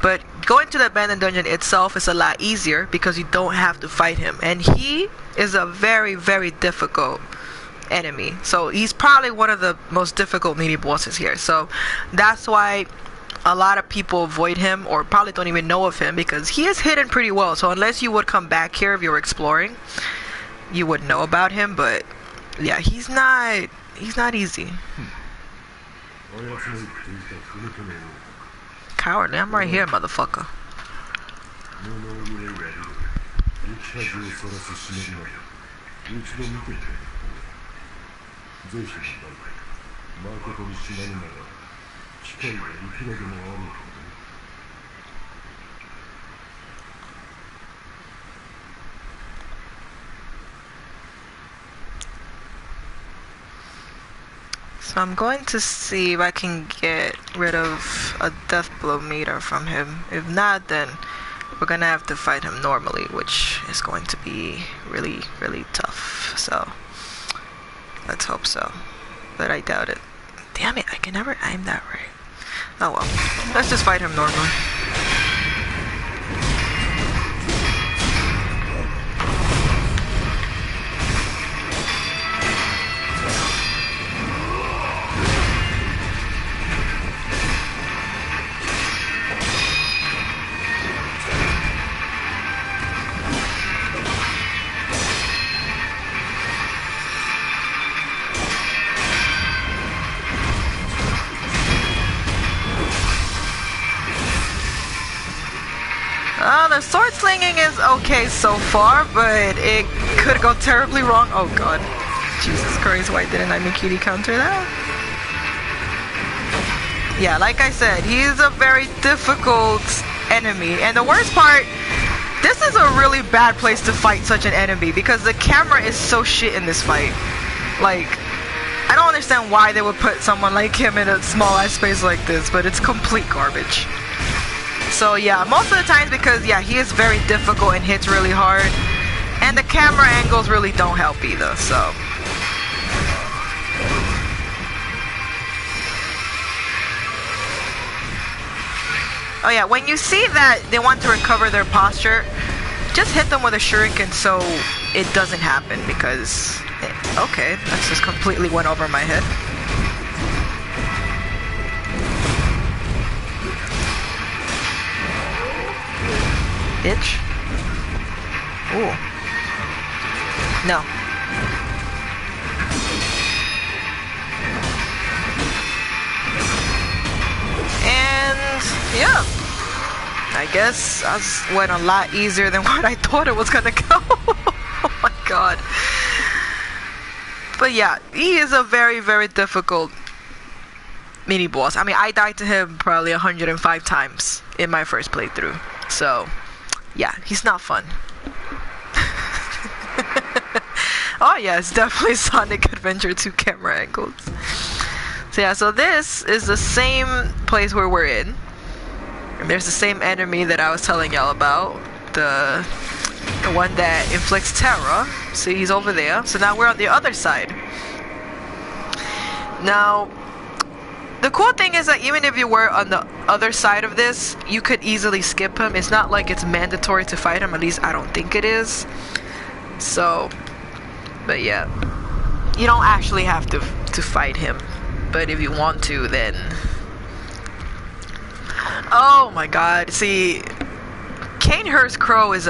But going to the abandoned dungeon itself is a lot easier because you don't have to fight him. And he is a very, very difficult enemy. So he's probably one of the most difficult mini bosses here. So that's why a lot of people avoid him or probably don't even know of him, because he is hidden pretty well. So unless you would come back here if you were exploring, you would know about him. But yeah, he's not easy. Cowardly, I'm right here, motherfucker. So I'm going to see if I can get rid of a death blow meter from him. If not, then we're gonna have to fight him normally, which is going to be really, really tough. So let's hope so, but I doubt it. Damn it, I can never aim that right. Oh well, let's just fight him normally. The sword slinging is okay so far, but it could go terribly wrong. Oh god. Jesus Christ, why didn't I make Cutie counter that? Yeah, like I said, he's a very difficult enemy. And the worst part, this is a really bad place to fight such an enemy because the camera is so shit in this fight. Like, I don't understand why they would put someone like him in a small ass space like this, but it's complete garbage. So yeah, most of the times, because yeah, he is very difficult and hits really hard, camera angles really don't help either, so. Oh yeah, when you see that they want to recover their posture, just hit them with a shuriken so it doesn't happen, because okay, that just completely went over my head. Bitch. Ooh. No. And yeah, I guess that went a lot easier than what I thought it was gonna go. Oh my god. But yeah, he is a very, very difficult mini boss. I mean, I died to him probably 105 times in my first playthrough. So yeah, he's not fun. Oh yeah, it's definitely Sonic Adventure 2 camera angles. So yeah, so this is the same place where we're in. And there's the same enemy that I was telling y'all about. The one that inflicts terror. See, he's over there. So now we're on the other side. Now, the cool thing is that even if you were on the other side of this, you could easily skip him. It's not like it's mandatory to fight him. At least I don't think it is. So, but yeah. You don't actually have to fight him. But if you want to, then... Oh my god. See, Cainhurst Crow is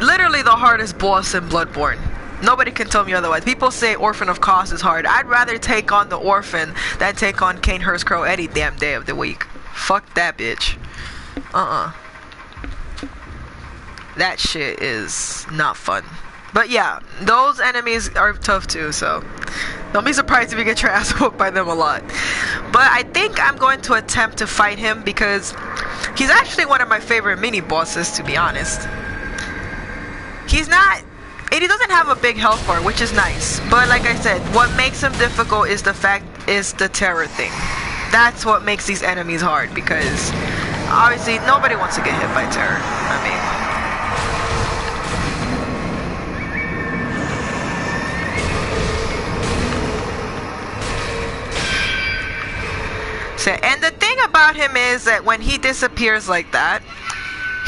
literally the hardest boss in Bloodborne. Nobody can tell me otherwise. People say Orphan of Kos is hard. I'd rather take on the Orphan than take on Cainhurst Crow any damn day of the week. Fuck that bitch. That shit is not fun. But yeah, those enemies are tough too, so don't be surprised if you get your ass whooped by them a lot. But I think I'm going to attempt to fight him because he's actually one of my favorite mini bosses, to be honest. He's not... he doesn't have a big health bar, which is nice. But like I said, what makes him difficult is the terror thing. That's what makes these enemies hard, because obviously nobody wants to get hit by terror. I mean... So, and the thing about him is that when he disappears like that,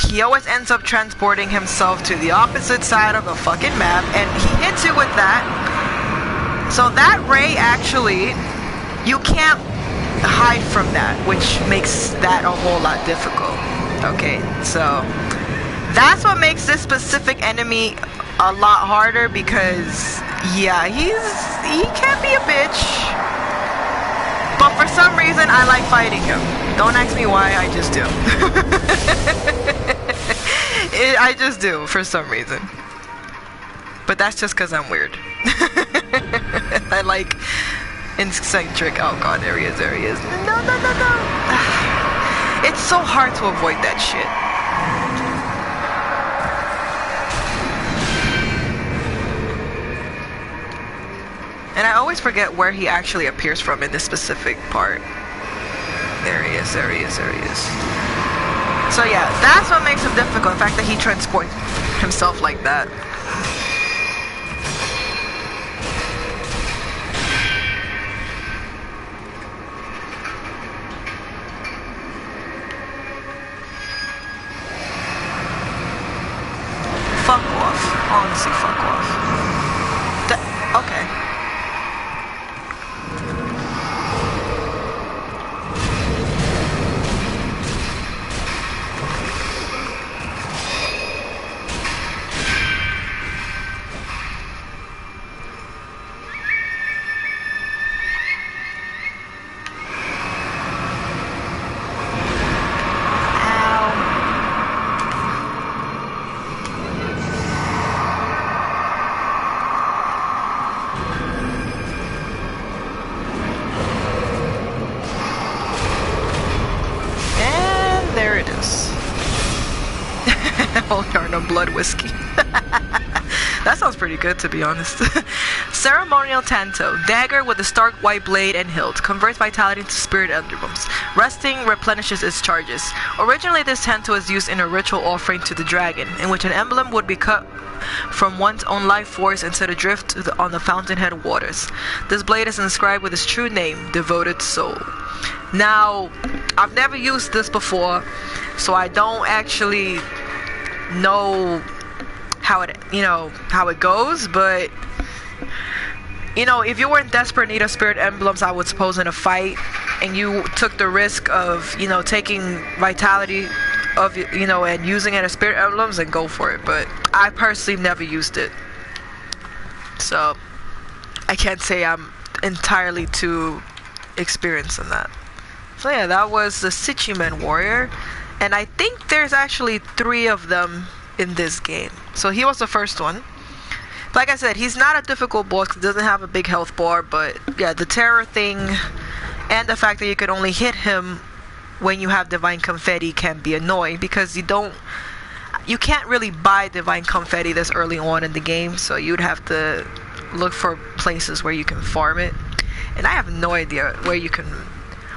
he always ends up transporting himself to the opposite side of the fucking map, and he hits you with that. So that ray actually, you can't hide from that, which makes that a whole lot difficult. Okay, so that's what makes this specific enemy a lot harder, because yeah, he can be a bitch. But for some reason, I like fighting him. Don't ask me why, I just do. I just do, for some reason. But that's just because I'm weird. I like eccentric. Oh god, there he is, there he is. No, no, no, no. It's so hard to avoid that shit. And I always forget where he actually appears from in this specific part. There he is, there he is, there he is. So yeah, that's what makes him difficult. The fact that he transports himself like that. Fuck off. Honestly, fuck off. Okay. All yarn of blood whiskey. That sounds pretty good, to be honest. Ceremonial Tanto. Dagger with a stark white blade and hilt. Converts vitality into spirit emblems. Resting replenishes its charges. Originally, this Tanto is used in a ritual offering to the dragon, in which an emblem would be cut from one's own life force into the drift on the fountainhead waters. This blade is inscribed with its true name, Devoted Soul. Now, I've never used this before, so I don't actually know how it goes, but if you were in desperate need of spirit emblems, I would suppose, in a fight, and you took the risk of taking vitality of and using it as spirit emblems, and go for it. But I personally never used it, so I can't say I'm entirely too experienced in that. So yeah, that was the Sichimen warrior, and I think there's actually 3 of them in this game. So he was the first one. Like I said, he's not a difficult boss because he doesn't have a big health bar, but yeah, the terror thing and the fact that you can only hit him when you have divine confetti can be annoying, because you can't really buy divine confetti this early on in the game, so you'd have to look for places where you can farm it, and I have no idea where you can.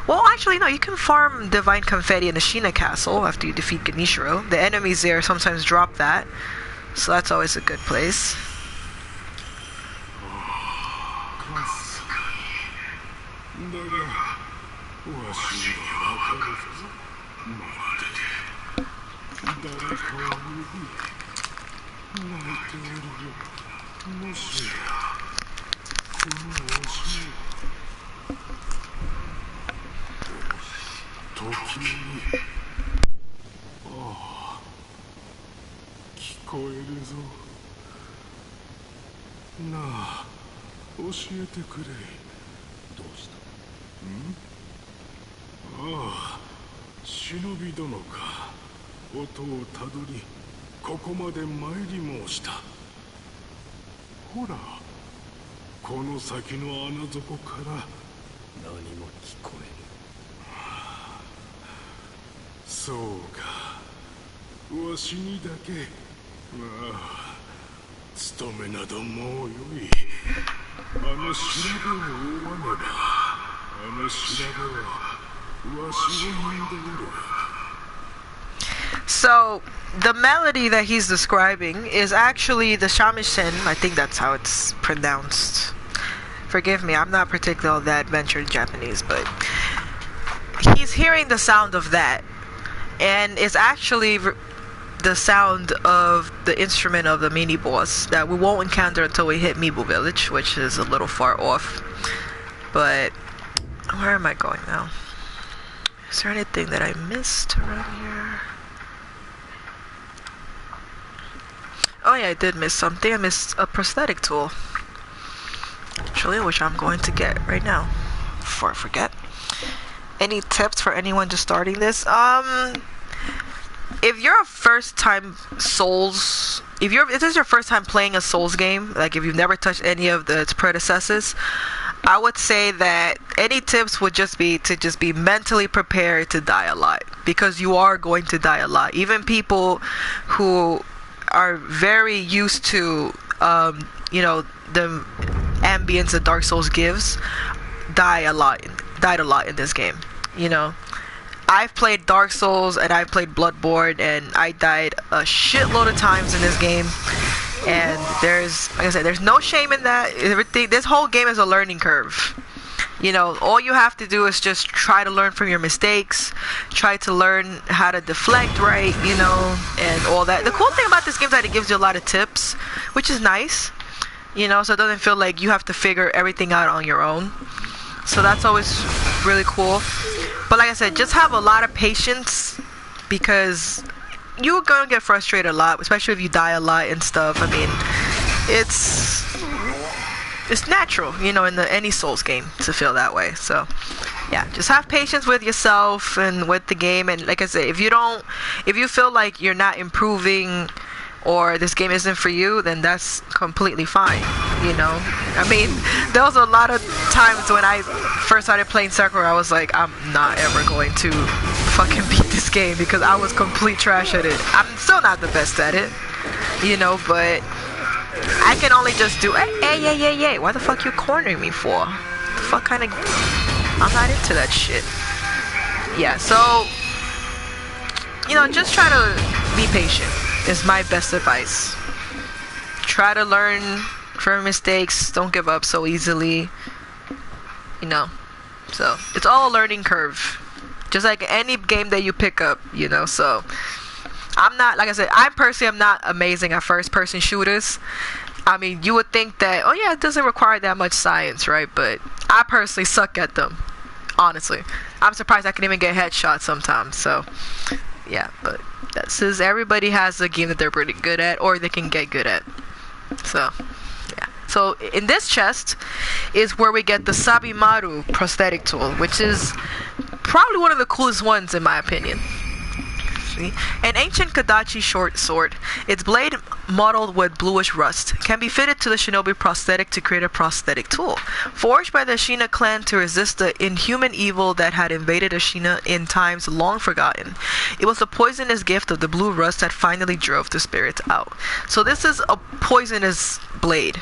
Well, actually, no, you can farm divine confetti in the Shina Castle after you defeat Ganishiro. The enemies there sometimes drop that, so that's always a good place. So the melody that he's describing is actually the shamisen. I think that's how it's pronounced. Forgive me, I'm not particularly that adventured in Japanese, but he's hearing the sound of that, and it's actually the sound of the instrument of the mini boss that we won't encounter until we hit Mibu Village, which is a little far off. But where am I going now? Is there anything that I missed around here? Oh yeah, I did miss something. I missed a prosthetic tool, actually, which I'm going to get right now before I forget. Any tips for anyone just starting this? If you're a first-time Souls, if this is your first time playing a Souls game, like if you've never touched any of its predecessors, I would say that any tips would just be to be mentally prepared to die a lot, because you are going to die a lot. Even people who are very used to the ambience that Dark Souls gives died a lot in this game. I've played Dark Souls and I've played Bloodborne, and I died a shitload of times in this game, and like I said, there's no shame in that. This whole game is a learning curve. All you have to do is just try to learn from your mistakes, try to learn how to deflect right, and all that. The cool thing about this game is that it gives you a lot of tips, which is nice, so it doesn't feel like you have to figure everything out on your own. So that's always really cool. But like I said, just have a lot of patience, because you're gonna get frustrated a lot, especially if you die a lot and stuff. I mean, it's natural, in any Souls game to feel that way. So yeah, just have patience with yourself and with the game. And like I said, if you feel like you're not improving or this game isn't for you, then that's completely fine. I mean, there was a lot of times when I first started playing Sekiro, I was like, I'm not ever going to fucking beat this game, because I was complete trash at it. I'm still not the best at it, but I can only just do hey. Why the fuck you cornering me for? The fuck kind of? I'm not into that shit. Yeah, so you know, just try to be patient. Is my best advice. Try to learn from mistakes. Don't give up so easily. You know, so it's all a learning curve. Just like any game that you pick up, you know. So I'm not, like I said, I personally am not amazing at first-person shooters. I mean, you would think that, oh yeah, it doesn't require that much science, right? But I personally suck at them. Honestly, I'm surprised I can even get headshots sometimes. So yeah, but that says everybody has a game that they're pretty good at, or they can get good at. So yeah. So in this chest is where we get the Sabimaru prosthetic tool, which is probably one of the coolest ones in my opinion. An ancient Kadachi short sword. Its blade, mottled with bluish rust, can be fitted to the shinobi prosthetic to create a prosthetic tool. Forged by the Ashina clan to resist the inhuman evil that had invaded Ashina in times long forgotten, it was the poisonous gift of the blue rust that finally drove the spirits out. So this is a poisonous blade.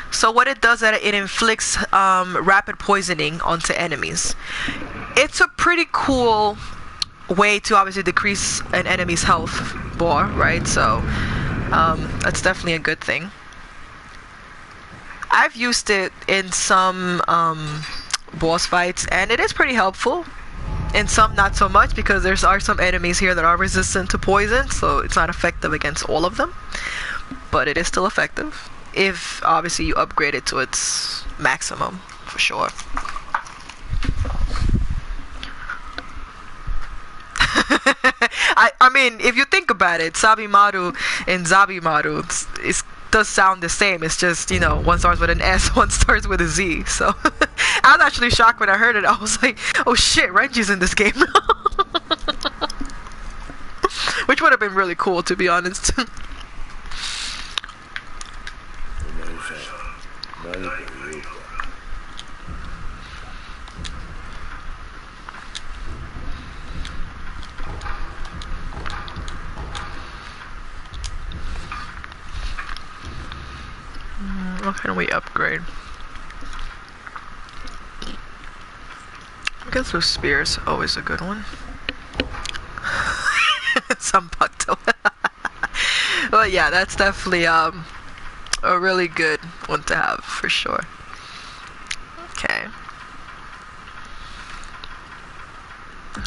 So what it does is that it inflicts rapid poisoning onto enemies. It's a pretty cool way to obviously decrease an enemy's health bar, right? So that's definitely a good thing. I've used it in some boss fights and it is pretty helpful. In some not so much, because there are some enemies here that are resistant to poison, so it's not effective against all of them, but it is still effective if obviously you upgrade it to its maximum, for sure. I mean, if you think about it, Sabimaru and Zabimaru, it does sound the same. It's just, you know, one starts with an S, one starts with a Z. So I was actually shocked when I heard it. I was like, oh shit, Renji's in this game. Which would have been really cool, to be honest. What can we upgrade? I guess those spears always a good one. Some Sanpakto. Well, yeah, that's definitely a really good one to have for sure. Okay.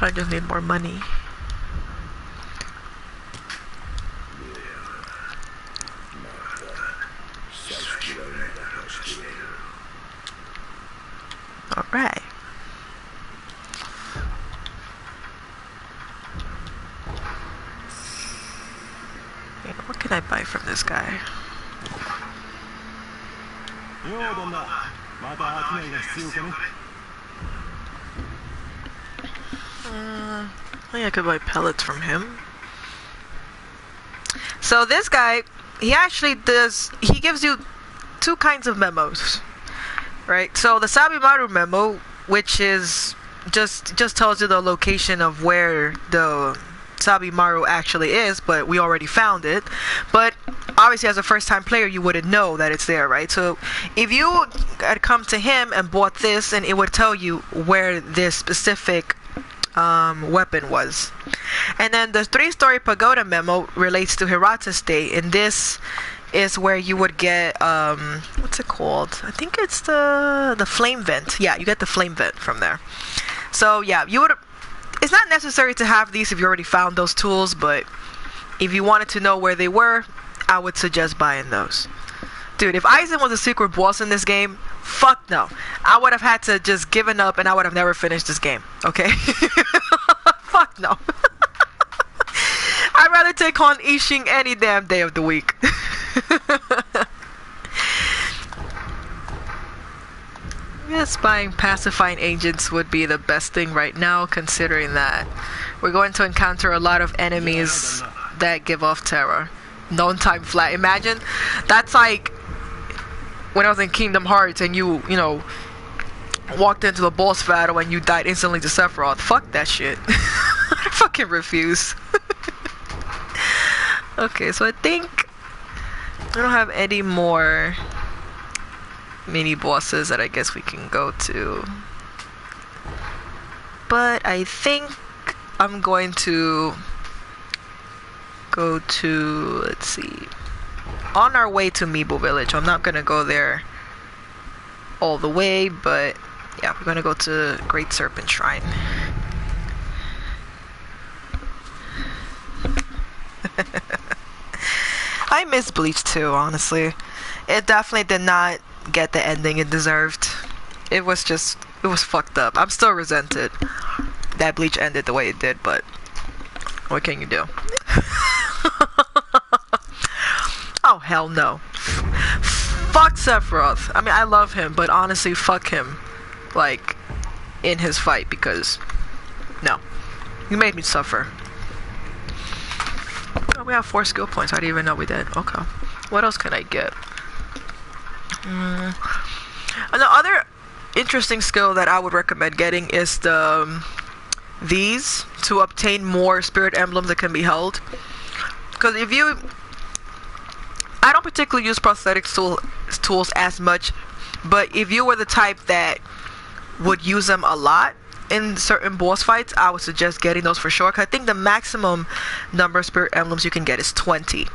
I just need more money. Alright. What can I buy from this guy? I think I could buy pellets from him. So this guy, he actually he gives you two kinds of memos. Right, so the Sabimaru memo, which is just tells you the location of where the Sabimaru actually is, but we already found it. But obviously, as a first-time player, you wouldn't know that it's there, right? So if you had come to him and bought this, and it would tell you where this specific weapon was. And then the 3-story pagoda memo relates to Hirata State, and this is where you would get what's it called? I think it's the flame vent. Yeah, you get the flame vent from there. So yeah, you would. It's not necessary to have these if you already found those tools, but if you wanted to know where they were, I would suggest buying those. Dude, if Aizen was a secret boss in this game, fuck no. I would have had to just given up and I would have never finished this game. Okay? Fuck no. I'd rather take on Ishin any damn day of the week. Yes, buying pacifying agents would be the best thing right now, considering that we're going to encounter a lot of enemies that give off terror. No time flat. Imagine that's like when I was in Kingdom Hearts and you know, walked into the boss battle and you died instantly to Sephiroth. Fuck that shit. I fucking refuse. Okay, so I think I don't have any more mini bosses that I guess we can go to. But I think I'm going to go to, let's see, on our way to Meeble Village. I'm not gonna go there all the way, but yeah, we're gonna go to Great Serpent Shrine. I miss Bleach too, honestly. It definitely did not get the ending it deserved. It was fucked up. I'm still resented that Bleach ended the way it did, but what can you do? Oh, hell no. Fuck Sephiroth. I mean, I love him, but honestly, fuck him. Like, in his fight, because no. You made me suffer. Oh, we have 4 skill points. I didn't even know we did. Okay. What else can I get? And the other interesting skill that I would recommend getting is these to obtain more spirit emblems that can be held. Because if you... I don't particularly use prosthetics tools as much, but if you were the type that would use them a lot in certain boss fights, I would suggest getting those for sure. 'Cause I think the maximum number of spirit emblems you can get is 20.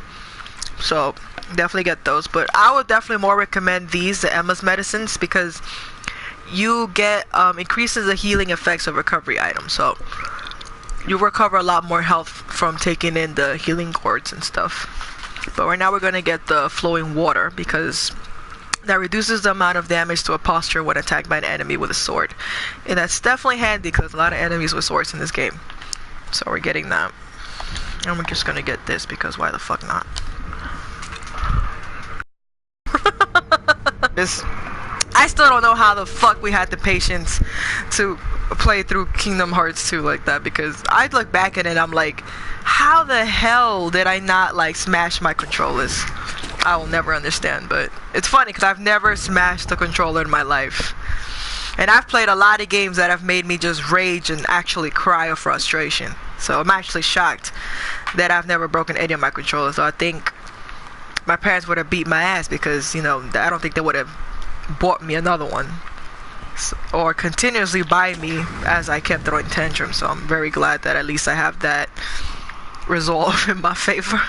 So definitely get those. But I would definitely more recommend these, the Emma's medicines, because you get increases the healing effects of recovery items. So you recover a lot more health from taking in the healing cords and stuff. But right now we're going to get the flowing water, because that reduces the amount of damage to a posture when attacked by an enemy with a sword. And that's definitely handy because a lot of enemies with swords in this game. So we're getting that. And we're just going to get this because why the fuck not? I still don't know how the fuck we had the patience to play through Kingdom Hearts 2 like that, because I look back at it and I'm like, how the hell did I not like smash my controllers? I will never understand, but it's funny because I've never smashed a controller in my life. And I've played a lot of games that have made me just rage and actually cry of frustration. So I'm actually shocked that I've never broken any of my controllers. So I think my parents would have beat my ass because, you know, I don't think they would have bought me another one. Or continuously buy me as I kept throwing tantrums. So I'm very glad that at least I have that resolve in my favor.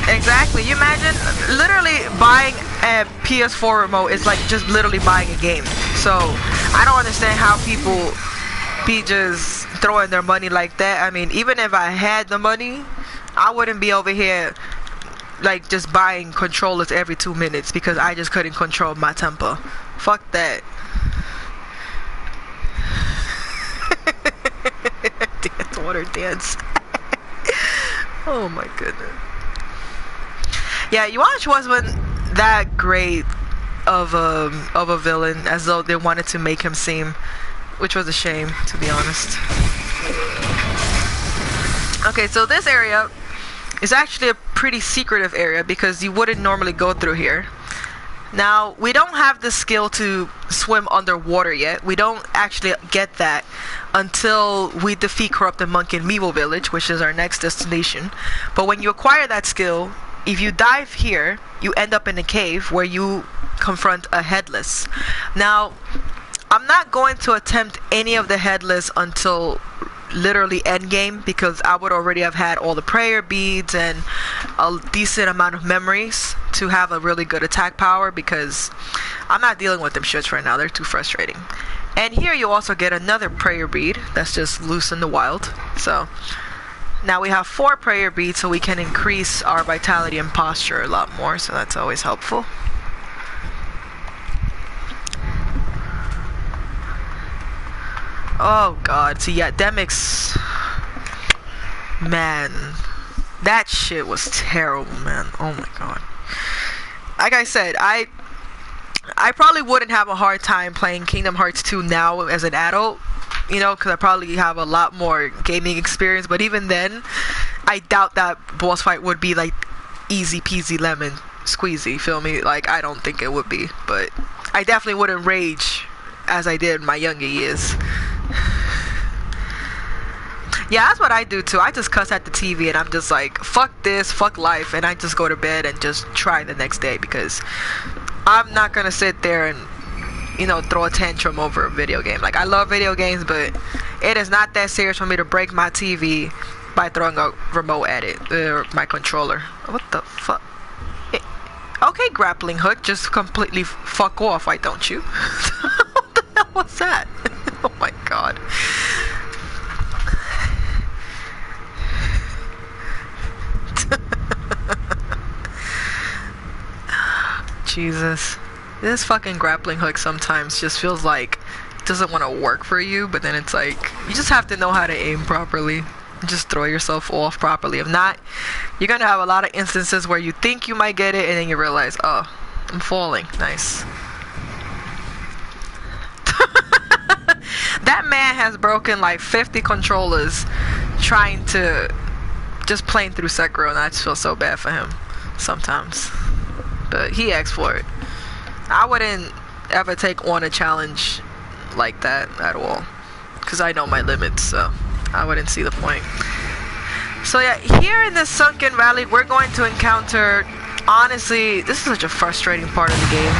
Exactly. You imagine literally buying a PS4 remote is like just literally buying a game. So I don't understand how people be just throwing their money like that. I mean, even if I had the money, I wouldn't be over here like just buying controllers every 2 minutes because I just couldn't control my temper. Fuck that. Dance, water dance. Oh my goodness. Yeah, Yuan wasn't that great of a villain, as though they wanted to make him seem, which was a shame, to be honest. Okay, so this area is actually a pretty secretive area because you wouldn't normally go through here. Now, we don't have the skill to swim underwater yet. We don't actually get that until we defeat Corrupted Monk in Meeble Village, which is our next destination. But when you acquire that skill, if you dive here, you end up in a cave where you confront a headless. Now, I'm not going to attempt any of the headless until literally endgame, because I would already have had all the prayer beads and a decent amount of memories to have a really good attack power, because I'm not dealing with them shits right now. They're too frustrating. And here you also get another prayer bead that's just loose in the wild. So now we have 4 prayer beads, so we can increase our vitality and posture a lot more, so that's always helpful. Oh god, see, yeah, Demix, man, that shit was terrible, man. Oh my god. Like I said, I probably wouldn't have a hard time playing Kingdom Hearts 2 now as an adult, you know, because I probably have a lot more gaming experience, but even then, I doubt that boss fight would be like easy peasy lemon squeezy, feel me? Like, I don't think it would be, but I definitely wouldn't rage as I did in my younger years. Yeah, that's what I do too. I just cuss at the TV and I'm just like, fuck this, fuck life, and I just go to bed and just try the next day because I'm not gonna sit there and, you know, throw a tantrum over a video game. Like, I love video games, but it is not that serious for me to break my TV by throwing a remote at it, or my controller. What the fuck? Okay, grappling hook, just completely fuck off, why don't you? What the hell was that? Oh my god. Jesus. This fucking grappling hook sometimes just feels like it doesn't want to work for you, but then it's like, you just have to know how to aim properly. Just throw yourself off properly. If not, you're gonna have a lot of instances where you think you might get it and then you realize, oh, I'm falling. Nice. That man has broken like 50 controllers trying to just playing through Sekiro, and I just feel so bad for him sometimes. But he asked for it. I wouldn't ever take on a challenge like that at all, because I know my limits, so I wouldn't see the point. So yeah, here in this sunken valley, we're going to encounter, honestly, this is such a frustrating part of the game,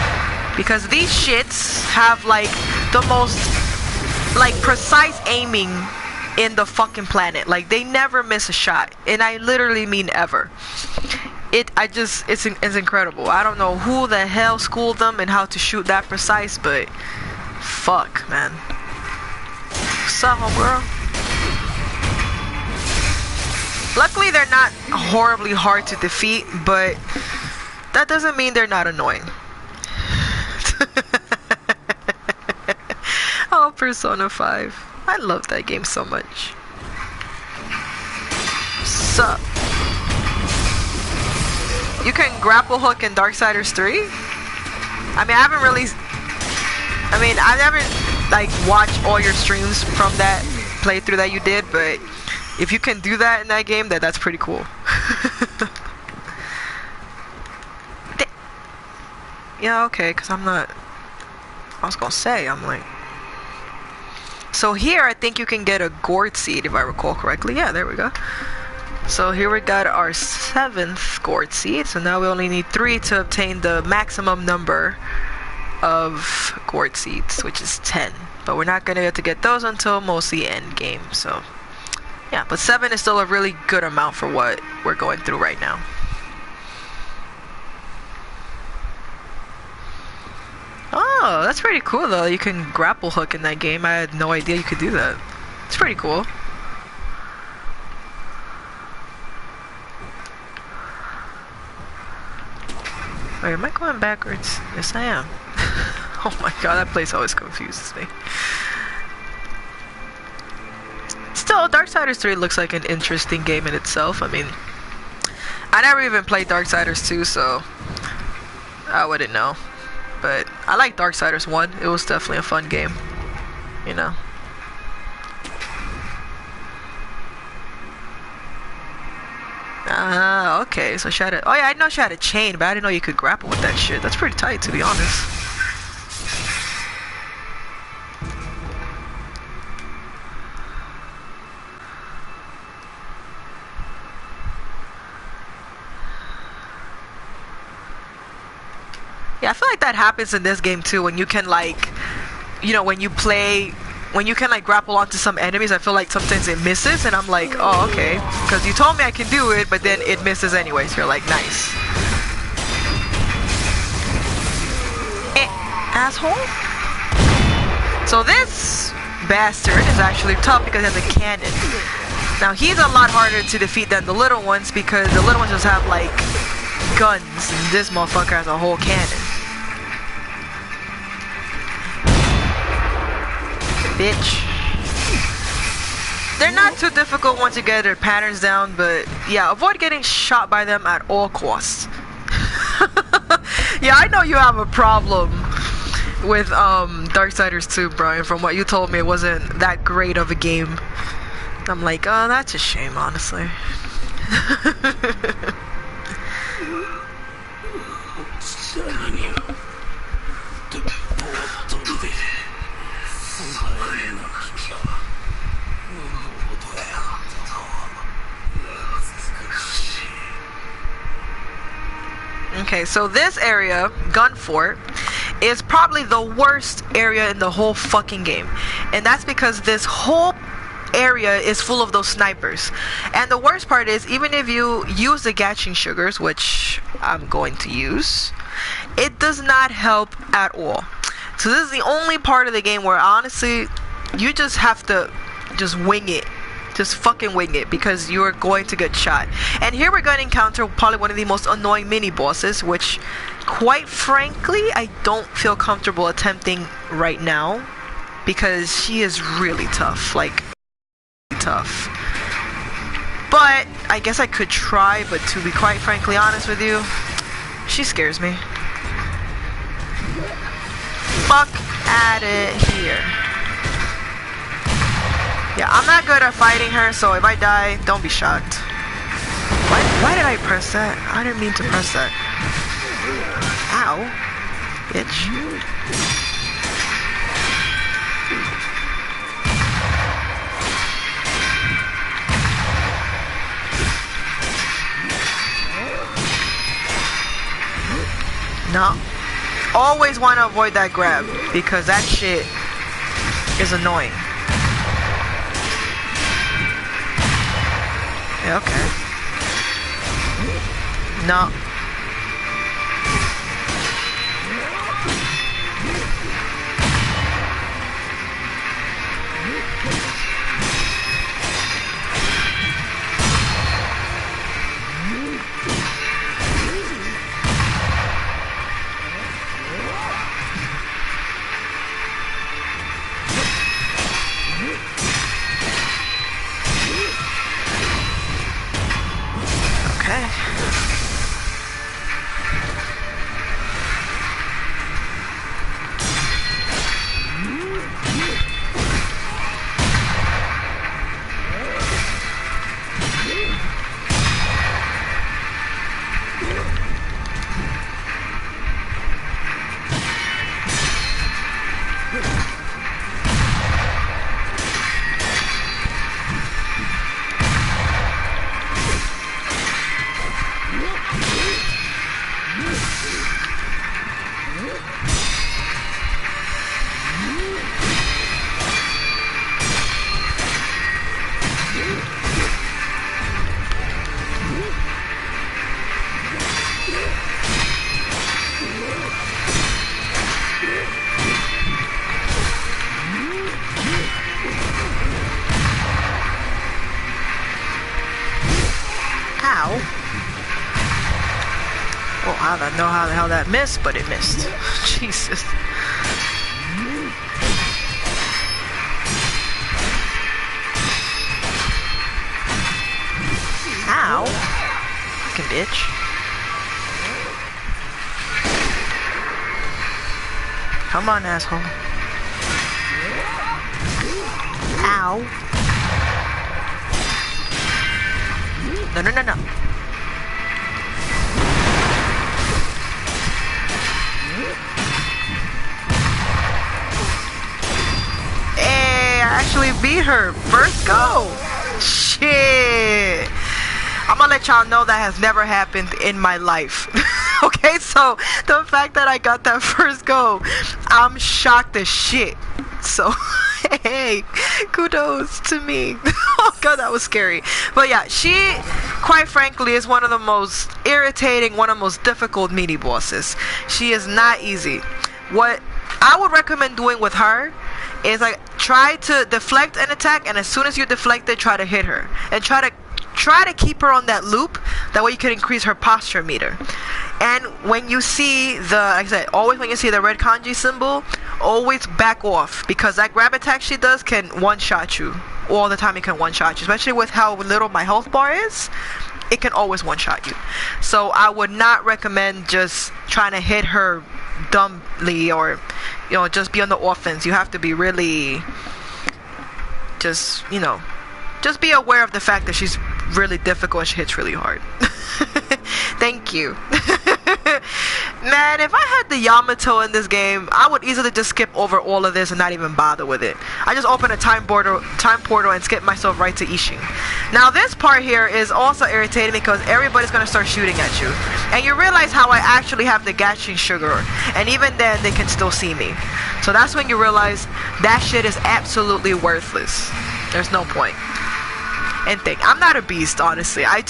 because these shits have like the most like precise aiming in the fucking planet. Like, they never miss a shot, and I literally mean ever. It's incredible. I don't know who the hell schooled them and how to shoot that precise, but fuck, man. What's up, homegirl? Luckily, they're not horribly hard to defeat, but that doesn't mean they're not annoying. Oh, Persona 5. I love that game so much. Sup? You can grapple hook in Darksiders 3? I mean, I never like watched all your streams from that playthrough that you did, but if you can do that in that game, that's pretty cool. Yeah, okay, because I was gonna say, I'm like... So here, I think you can get a gourd seed, if I recall correctly. Yeah, there we go. So here we got our 7th gourd seed. So now we only need 3 to obtain the maximum number of gourd seeds, which is 10. But we're not gonna get to get those until mostly end game. So yeah, but 7 is still a really good amount for what we're going through right now. Oh, that's pretty cool though. You can grapple hook in that game. I had no idea you could do that. It's pretty cool. Wait, am I going backwards? Yes, I am. Oh my god, that place always confuses me. Still, Darksiders 3 looks like an interesting game in itself. I mean, I never even played Darksiders 2, so I wouldn't know. But I like Darksiders 1. It was definitely a fun game, you know. Ah, okay, so she had a... Oh yeah, I know she had a chain, but I didn't know you could grapple with that shit. That's pretty tight, to be honest. Yeah, I feel like that happens in this game too, when you can like, you know, when you can like grapple onto some enemies, I feel like sometimes it misses, and I'm like, oh, okay, because you told me I can do it, but then it misses anyways. You're like, nice. Asshole. So this bastard is actually tough because he has a cannon. Now he's a lot harder to defeat than the little ones, because the little ones just have like guns, and this motherfucker has a whole cannon. Bitch. They're not too difficult once you get their patterns down, but yeah, avoid getting shot by them at all costs. Yeah, I know you have a problem with Darksiders 2, Brian. From what you told me, it wasn't that great of a game. I'm like, oh, that's a shame, honestly. Okay, so this area, Gun Fort, is probably the worst area in the whole fucking game. And that's because this whole area is full of those snipers. And the worst part is, even if you use the Gatching Sugars, which I'm going to use, it does not help at all. So this is the only part of the game where honestly, you just have to just wing it. Just fucking wing it, because you're going to get shot. And here we're going to encounter probably one of the most annoying mini bosses, which quite frankly I don't feel comfortable attempting right now, because she is really tough, like tough. But I guess I could try, but to be quite frankly honest with you, she scares me. Fuck at it here. Yeah, I'm not good at fighting her, so if I die, don't be shocked. Why did I press that? I didn't mean to press that. Ow. Bitch. No. Always want to avoid that grab, because that shit is annoying. Yeah, okay. No. I don't know how the hell that missed, but it missed. Jesus. Ow. Fucking bitch. Come on, asshole. Ow. No, no, no, no. Hey, I actually beat her. First go. Shit. I'm gonna let y'all know that has never happened in my life. Okay, so the fact that I got that first go, I'm shocked as shit. So, hey, kudos to me. Oh god, that was scary. But yeah, she, quite frankly, is one of the most irritating, one of the most difficult mini bosses. She is not easy. What I would recommend doing with her is like try to deflect an attack, and as soon as you deflect it, try to hit her, and try to keep her on that loop. That way you can increase her posture meter. And when you see the, like I said, always when you see the red kanji symbol, always back off, because that grab attack she does can one-shot you. All the time it can one-shot you, especially with how little my health bar is. It can always one-shot you. So I would not recommend just trying to hit her dumbly, or, you know, just be on the offense. You have to be really, just, you know, just be aware of the fact that she's really difficult and she hits really hard. Thank you. Man, if I had the Yamato in this game, I would easily just skip over all of this and not even bother with it. I just open a time portal and skip myself right to Ishin. Now this part here is also irritating because everybody's going to start shooting at you. And you realize how I actually have the gashing sugar, and even then they can still see me. So that's when you realize that shit is absolutely worthless. There's no point. And think, I'm not a beast, honestly. I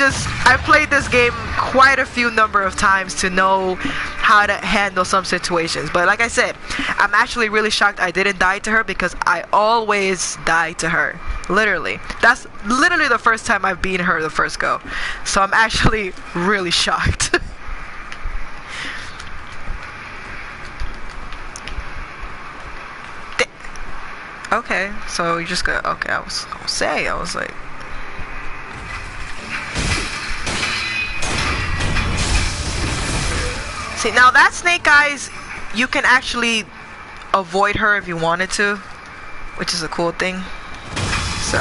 played this game quite a few number of times to know how to handle some situations. But like I said, I'm actually really shocked I didn't die to her, because I always die to her. Literally. That's literally the first time I've beaten her the first go. So I'm actually really shocked. Okay, so you just got, okay, I was like, see, now that Snake Eyes, you can actually avoid her if you wanted to, which is a cool thing. So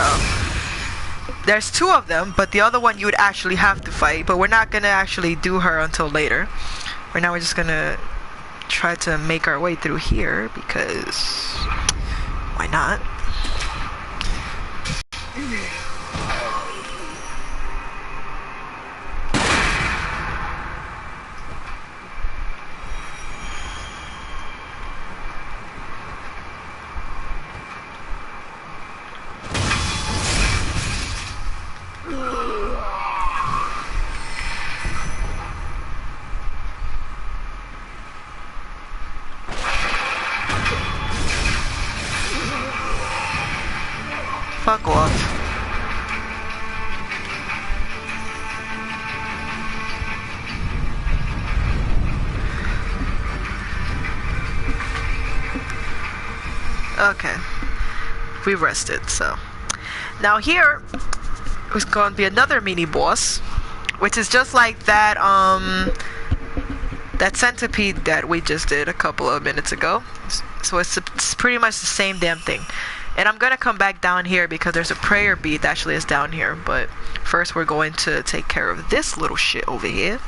there's two of them, but the other one you would actually have to fight, but we're not gonna actually do her until later. Right now we're just gonna try to make our way through here, because why not? Fuck off. Okay. We rested, so. Now here is going to be another mini boss, which is just like that, that centipede that we just did a couple of minutes ago. So it's pretty much the same damn thing. And I'm gonna come back down here because there's a prayer bead that actually is down here. But first we're going to take care of this little shit over here.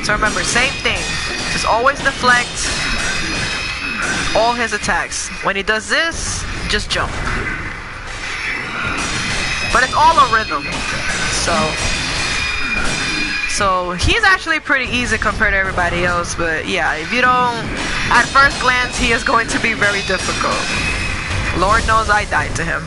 So remember, same thing. Just always deflect all his attacks. When he does this, just jump. But it's all a rhythm. So he's actually pretty easy compared to everybody else, but yeah, if you don't, at first glance, he is going to be very difficult. Lord knows I died to him.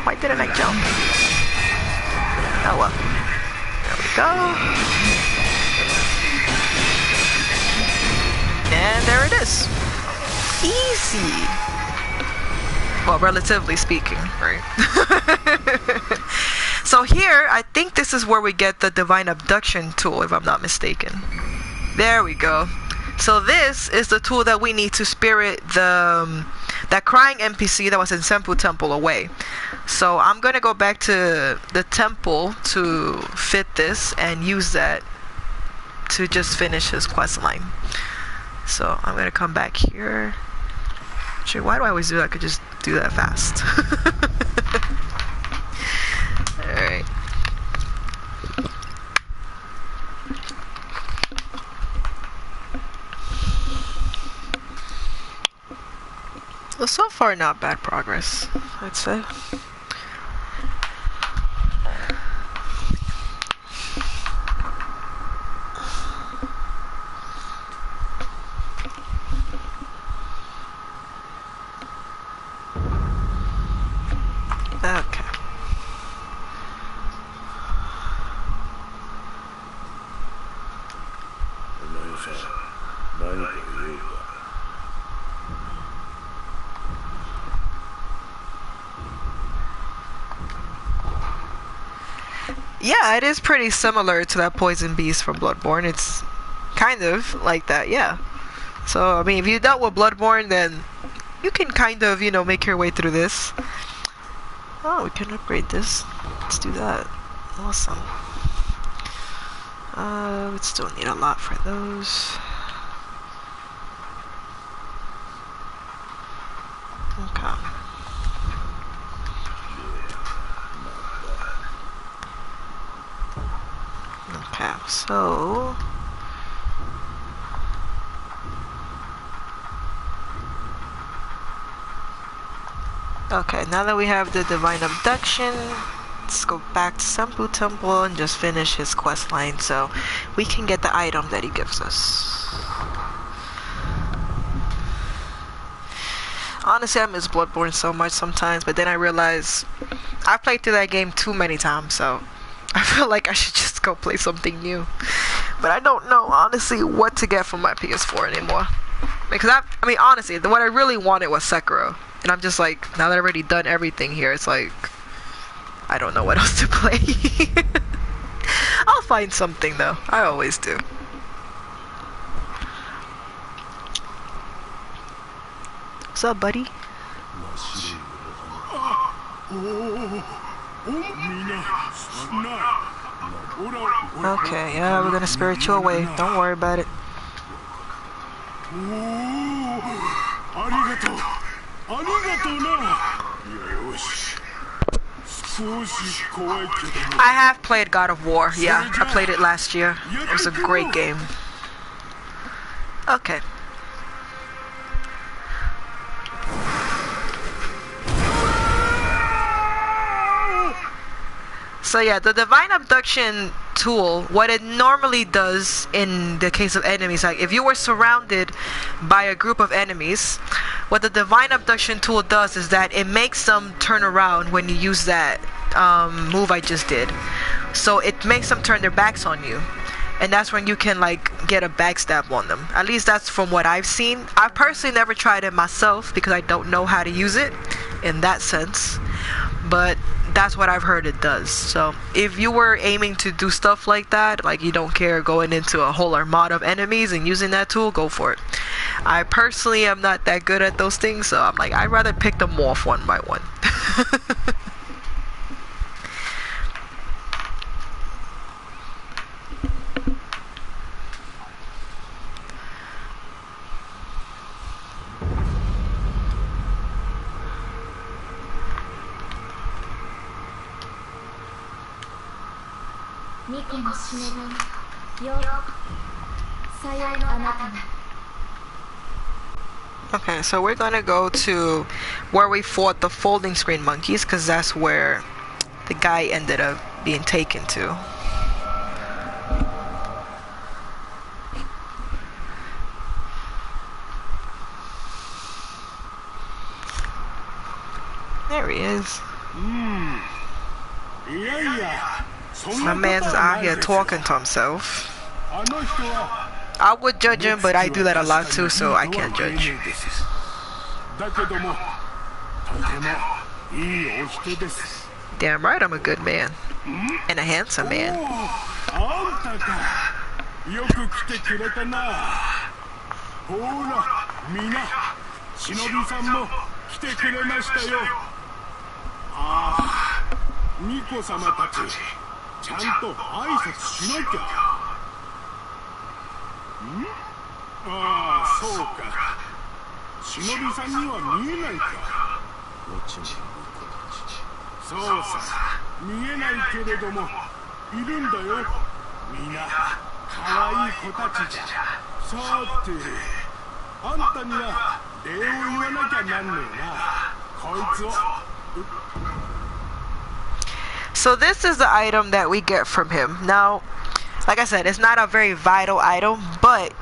Why didn't I jump? Oh well. There we go. And there it is. Easy. Well, relatively speaking, right? So here, I think this is where we get the Divine Abduction tool, if I'm not mistaken. There we go. So this is the tool that we need to spirit that crying NPC that was in Senpou Temple away. So I'm gonna go back to the temple to fit this and use that to just finish his quest line. So I'm gonna come back here. Actually, why do I always do that? I could just do that fast. Alright. Well, so far not bad progress, I'd say. Okay. Yeah, it is pretty similar to that poison beast from Bloodborne. It's kind of like that, yeah. So, I mean, if you dealt with Bloodborne, then you can kind of, you know, make your way through this. Oh, we can upgrade this. Let's do that. Awesome. We'd still need a lot for those. Okay. So okay, now that we have the divine abduction, let's go back to Senpou Temple and just finish his quest line so we can get the item that he gives us. Honestly, I miss Bloodborne so much sometimes, but then I realize I've played through that game too many times, so I feel like I should just go play something new. But I don't know, honestly, what to get from my PS4 anymore. Because I mean, honestly, what I really wanted was Sekiro. And I'm just like, now that I've already done everything here, it's like, I don't know what else to play. I'll find something though. I always do. What's up, buddy? Okay, yeah, we're gonna spirit you away. Don't worry about it. I have played God of War. Yeah, I played it last year. It was a great game. Okay. So yeah, the divine abduction tool, what it normally does in the case of enemies, like if you were surrounded by a group of enemies, what the divine abduction tool does is that it makes them turn around when you use that move I just did. So it makes them turn their backs on you, and that's when you can like get a backstab on them. At least that's from what I've seen. I personally never tried it myself because I don't know how to use it in that sense, but that's what I've heard it does. So if you were aiming to do stuff like that, like you don't care going into a whole armada of enemies and using that tool, go for it. I personally am not that good at those things, so I'm like, I'd rather pick them off one by one. Okay, so we're gonna go to where we fought the folding screen monkeys, because that's where the guy ended up being taken to. There he is. My man's out here talking to himself. I would judge him, but I do that a lot too, so I can't judge. Damn right, I'm a good man. And a handsome man. So this is the item that we get from him. Now, like I said, it's not a very vital item, but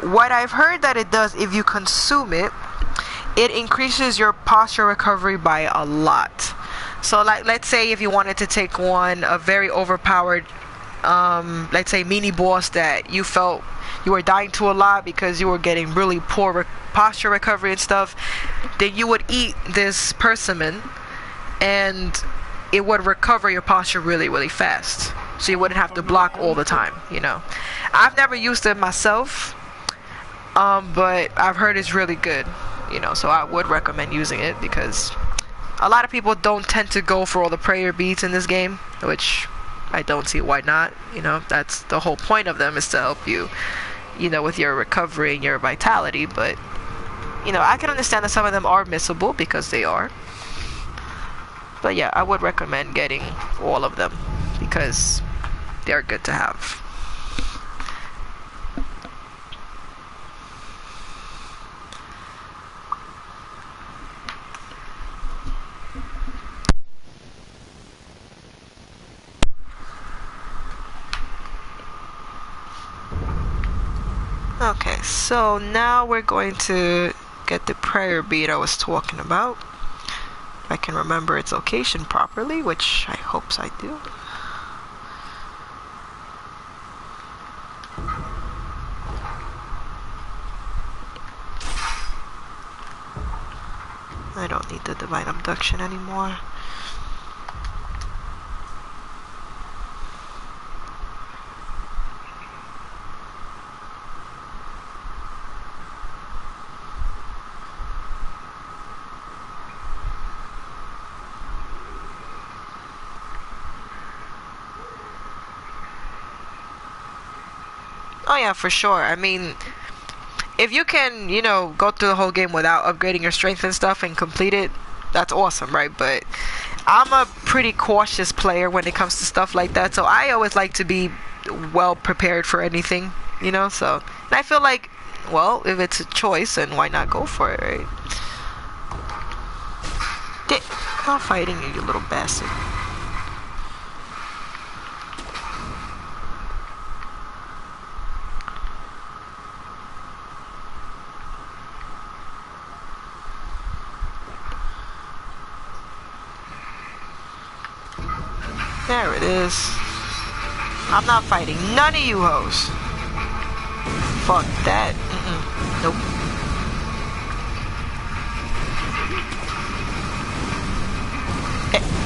what I've heard that it does, if you consume it, it increases your posture recovery by a lot. So like, let's say if you wanted to take on a very overpowered, let's say mini boss that you felt you were dying to a lot because you were getting really poor posture recovery and stuff, then you would eat this persimmon and it would recover your posture really, really fast. So you wouldn't have to block all the time, you know. I've never used it myself, but I've heard it's really good, you know, so I would recommend using it because a lot of people don't tend to go for all the prayer beads in this game, which I don't see why not. You know, that's the whole point of them, is to help you, you know, with your recovery and your vitality. But, you know, I can understand that some of them are missable because they are. But yeah, I would recommend getting all of them because they're good to have. Alright, so now we're going to get the prayer bead I was talking about. If I can remember its location properly, which I hope I do. I don't need the divine abduction anymore. Oh yeah, for sure. I mean, if you can, you know, go through the whole game without upgrading your strength and stuff and complete it, that's awesome, right? But I'm a pretty cautious player when it comes to stuff like that, so I always like to be well prepared for anything, you know? So, and I feel like, well, if it's a choice, then why not go for it, right? Stop fighting you, you little bastard. There it is. I'm not fighting none of you hoes. Fuck that. Nope.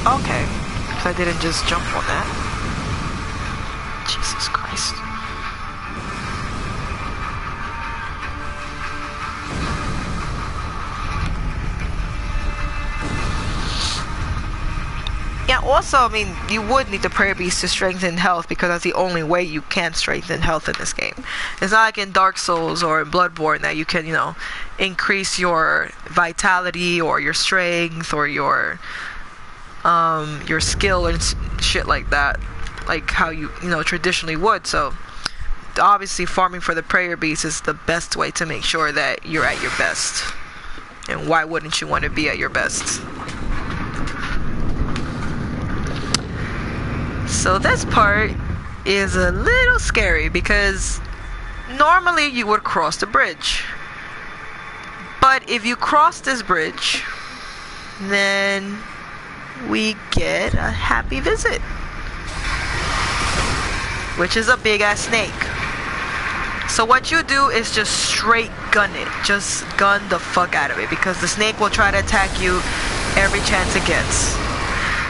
Okay. So I didn't just jump on that. Jesus Christ. Yeah, also, I mean, you would need the prayer beast to strengthen health because that's the only way you can strengthen health in this game. It's not like in Dark Souls or in Bloodborne that you can, you know, increase your vitality or your strength or your skill and shit like that, like how you know, traditionally would. So obviously farming for the prayer beast is the best way to make sure that you're at your best. And why wouldn't you want to be at your best? So this part is a little scary because normally you would cross the bridge. But if you cross this bridge, then we get a happy visit, which is a big ass snake. So what you do is just straight gun it. Just gun the fuck out of it because the snake will try to attack you every chance it gets.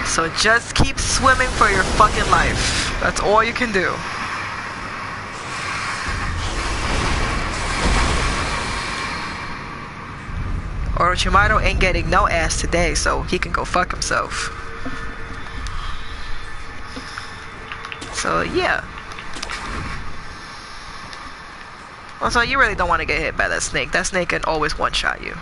So just keep swimming for your fucking life. That's all you can do. Orochimaru ain't getting no ass today, so he can go fuck himself. So yeah. Also, you really don't want to get hit by that snake. That snake can always one-shot you.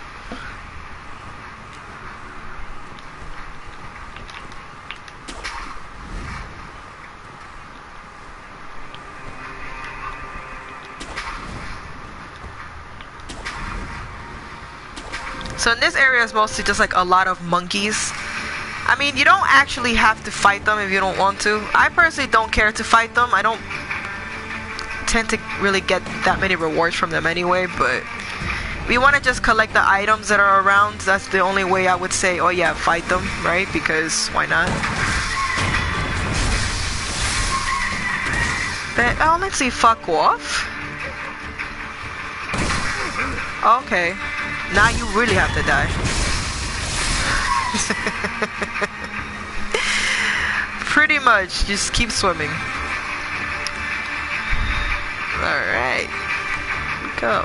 So in this area is mostly just like a lot of monkeys. I mean, you don't actually have to fight them if you don't want to. I personally don't care to fight them. I don't tend to really get that many rewards from them anyway, but we want to just collect the items that are around. That's the only way I would say, oh yeah, fight them, right? Because why not? But honestly, fuck off. Okay. Now you really have to die. Pretty much, just keep swimming. Alright. Go.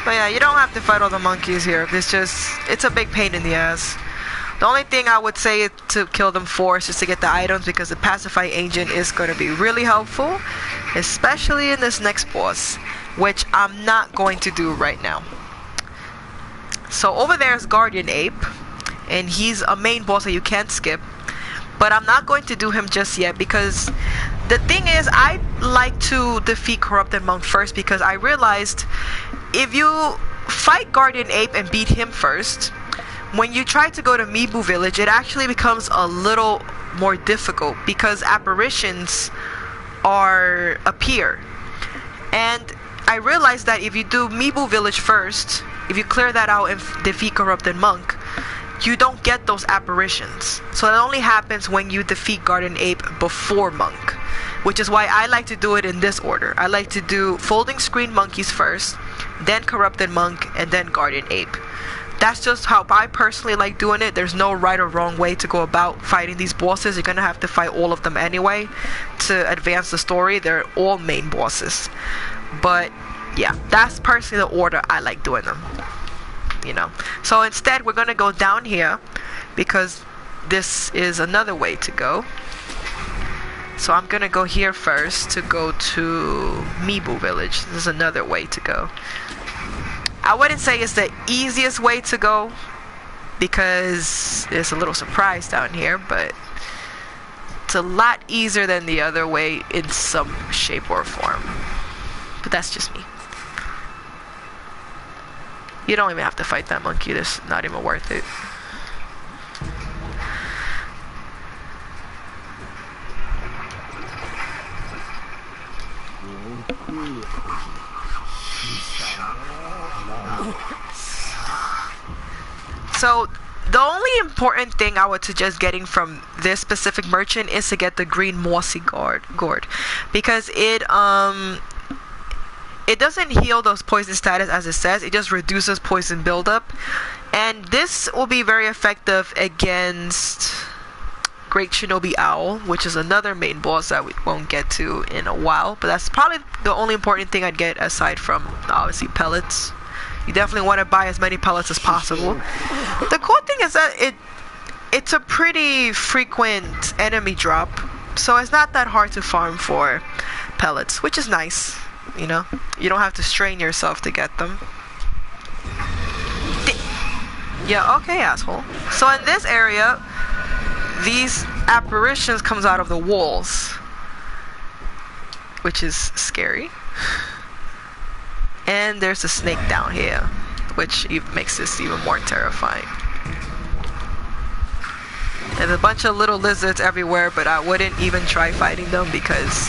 But yeah, you don't have to fight all the monkeys here. It's a big pain in the ass. The only thing I would say to kill them for is just to get the items, because the pacify agent is going to be really helpful, especially in this next boss, which I'm not going to do right now. So over there is Guardian Ape, and he's a main boss that you can't skip, but I'm not going to do him just yet, because the thing is, I like to defeat Corrupted Monk first, because I realized if you fight Guardian Ape and beat him first, when you try to go to Mibu Village, it actually becomes a little more difficult, because apparitions appear. And I realized that if you do Mibu Village first, if you clear that out and defeat Corrupted Monk, you don't get those apparitions. So that only happens when you defeat Garden Ape before Monk, which is why I like to do it in this order. I like to do Folding Screen Monkeys first, then Corrupted Monk, and then Garden Ape. That's just how I personally like doing it. There's no right or wrong way to go about fighting these bosses. You're gonna have to fight all of them anyway to advance the story. They're all main bosses. But yeah, that's personally the order I like doing them, you know. So instead, we're gonna go down here because this is another way to go. So I'm gonna go here first to go to Mibu Village. This is another way to go. I wouldn't say it's the easiest way to go because there's a little surprise down here, but it's a lot easier than the other way in some shape or form. But that's just me. You don't even have to fight that monkey. It's not even worth it. So the only important thing I would suggest getting from this specific merchant is to get the green mossy gourd, because it doesn't heal those poison status as it says. It just reduces poison buildup, and this will be very effective against Great Shinobi Owl, which is another main boss that we won't get to in a while. But that's probably the only important thing I'd get aside from obviously pellets. You definitely want to buy as many pellets as possible. The cool thing is that it's a pretty frequent enemy drop, so it's not that hard to farm for pellets, which is nice. You know, you don't have to strain yourself to get them. Yeah, okay, asshole. So in this area, these apparitions comes out of the walls, which is scary. And there's a snake down here, which makes this even more terrifying. There's a bunch of little lizards everywhere, but I wouldn't even try fighting them because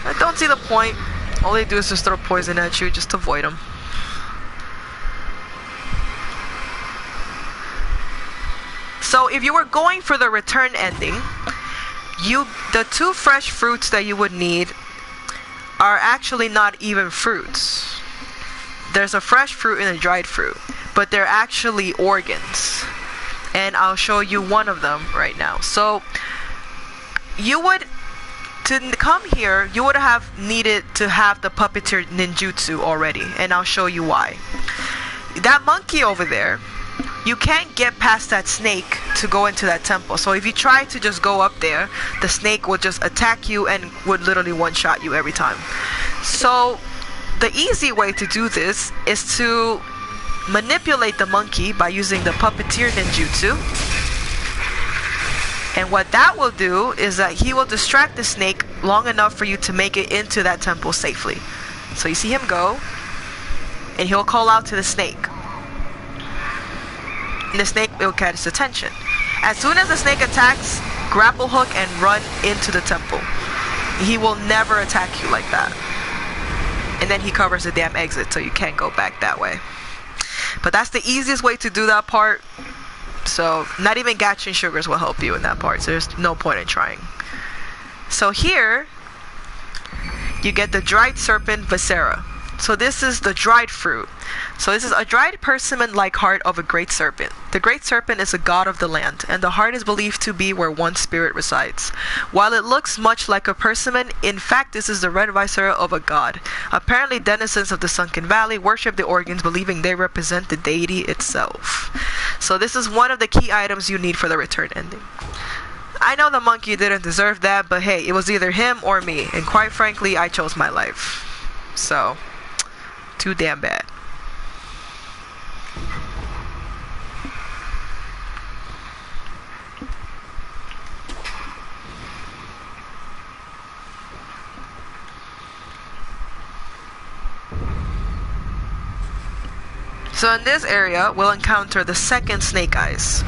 I don't see the point. All they do is just throw poison at you, just avoid them. So if you were going for the return ending, the two fresh fruits that you would need are actually not even fruits. There's a fresh fruit and a dried fruit, but they're actually organs. And I'll show you one of them right now. So to come here, you would have needed to have the puppeteer ninjutsu already, and I'll show you why. That monkey over there, you can't get past that snake to go into that temple. So if you try to just go up there, the snake will just attack you and would literally one-shot you every time. So the easy way to do this is to manipulate the monkey by using the puppeteer ninjutsu. And what that will do is that he will distract the snake long enough for you to make it into that temple safely. So you see him go, and he'll call out to the snake. And the snake will catch his attention. As soon as the snake attacks, grapple hook and run into the temple. He will never attack you like that. And then he covers the damn exit, so you can't go back that way. But that's the easiest way to do that part. So not even Gatchin Sugars will help you in that part, so there's no point in trying. So here you get the dried serpent Viscera. So this is the dried fruit. So this is a dried persimmon-like heart of a great serpent. The great serpent is a god of the land, and the heart is believed to be where one spirit resides. While it looks much like a persimmon, in fact this is the red viscera of a god. Apparently denizens of the sunken valley worship the organs, believing they represent the deity itself. So this is one of the key items you need for the return ending. I know the monkey didn't deserve that, but hey, it was either him or me, and quite frankly I chose my life. So too damn bad. So in this area, we'll encounter the second Snake Eyes.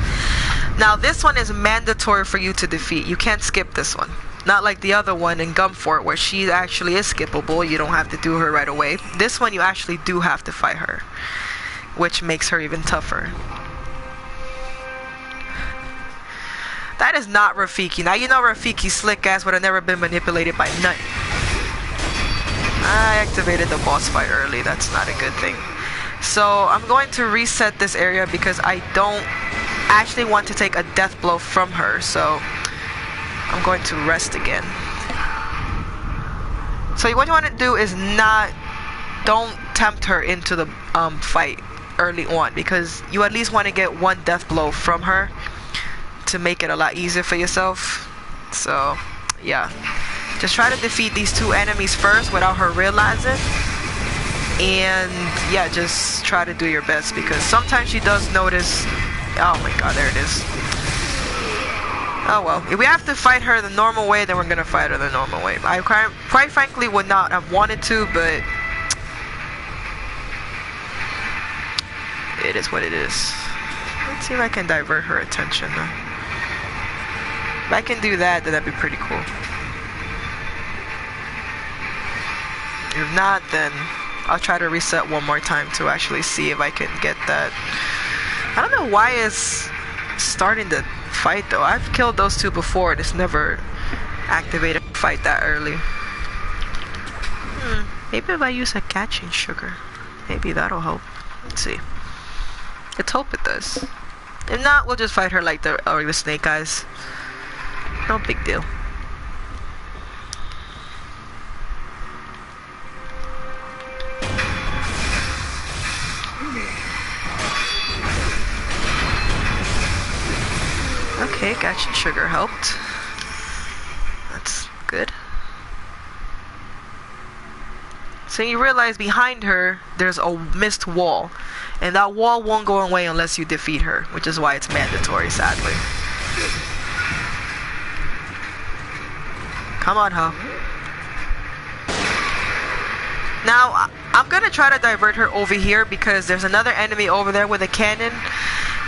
Now this one is mandatory for you to defeat. You can't skip this one. Not like the other one in Gumfort where she actually is skippable. You don't have to do her right away. This one you actually do have to fight her, which makes her even tougher. That is not Rafiki. Now you know Rafiki's slick ass would have never been manipulated by nothing. I activated the boss fight early. That's not a good thing. So I'm going to reset this area because I don't actually want to take a death blow from her. So I'm going to rest again. So what you want to do is don't tempt her into the fight early on, because you at least want to get one death blow from her to make it a lot easier for yourself. So yeah, just try to defeat these two enemies first without her realizing, and yeah, just try to do your best, because sometimes she does notice. Oh my god, there it is. Oh well, if we have to fight her the normal way, then we're gonna fight her the normal way. I quite frankly would not have wanted to, but it is what it is. Let's see if I can divert her attention. If I can do that, then that'd be pretty cool. If not, then I'll try to reset one more time to actually see if I can get that. I don't know why it's starting to fight though. I've killed those two before and it's never activated fight that early. Maybe if I use a catching sugar, maybe that'll help. Let's see. Let's hope it does. If not, we'll just fight her like the snake eyes. No big deal. Okay, catching sugar helped. That's good. So you realize behind her there's a mist wall, and that wall won't go away unless you defeat her, which is why it's mandatory, sadly. Come on, Ho. Now I'm gonna try to divert her over here because there's another enemy over there with a cannon,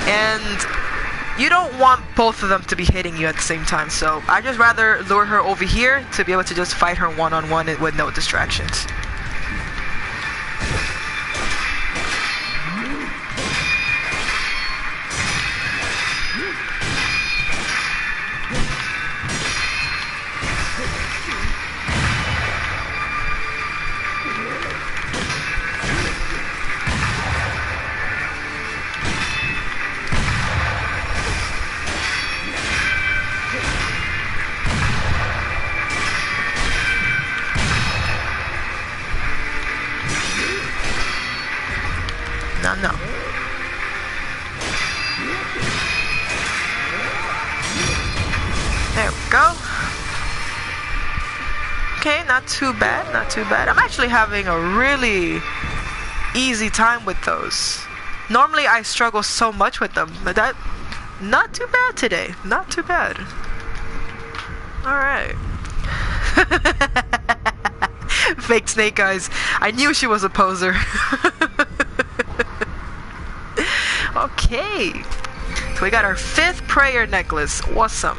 and you don't want both of them to be hitting you at the same time, so I just rather lure her over here to be able to just fight her one-on-one with no distractions. No. There we go. Okay, not too bad, not too bad. I'm actually having a really easy time with those. Normally I struggle so much with them, but that, not too bad today. Not too bad. Alright. Fake snake eyes. I knew she was a poser. Okay, so we got our 5th prayer necklace. Awesome.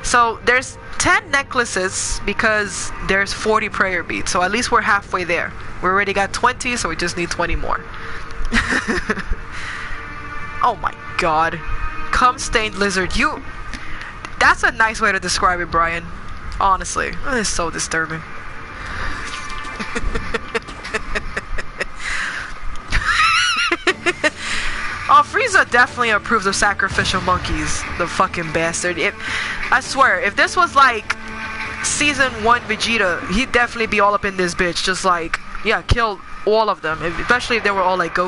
So there's 10 necklaces because there's 40 prayer beads, so at least we're halfway there. We already got 20, so we just need 20 more. Oh my god. Cum stained lizard. That's a nice way to describe it, Brian. Honestly, it's so disturbing. Oh, Frieza definitely approves of sacrificial monkeys, the fucking bastard. I swear, if this was like season 1 Vegeta, he'd definitely be all up in this bitch, just like, yeah, kill all of them, especially if they were all like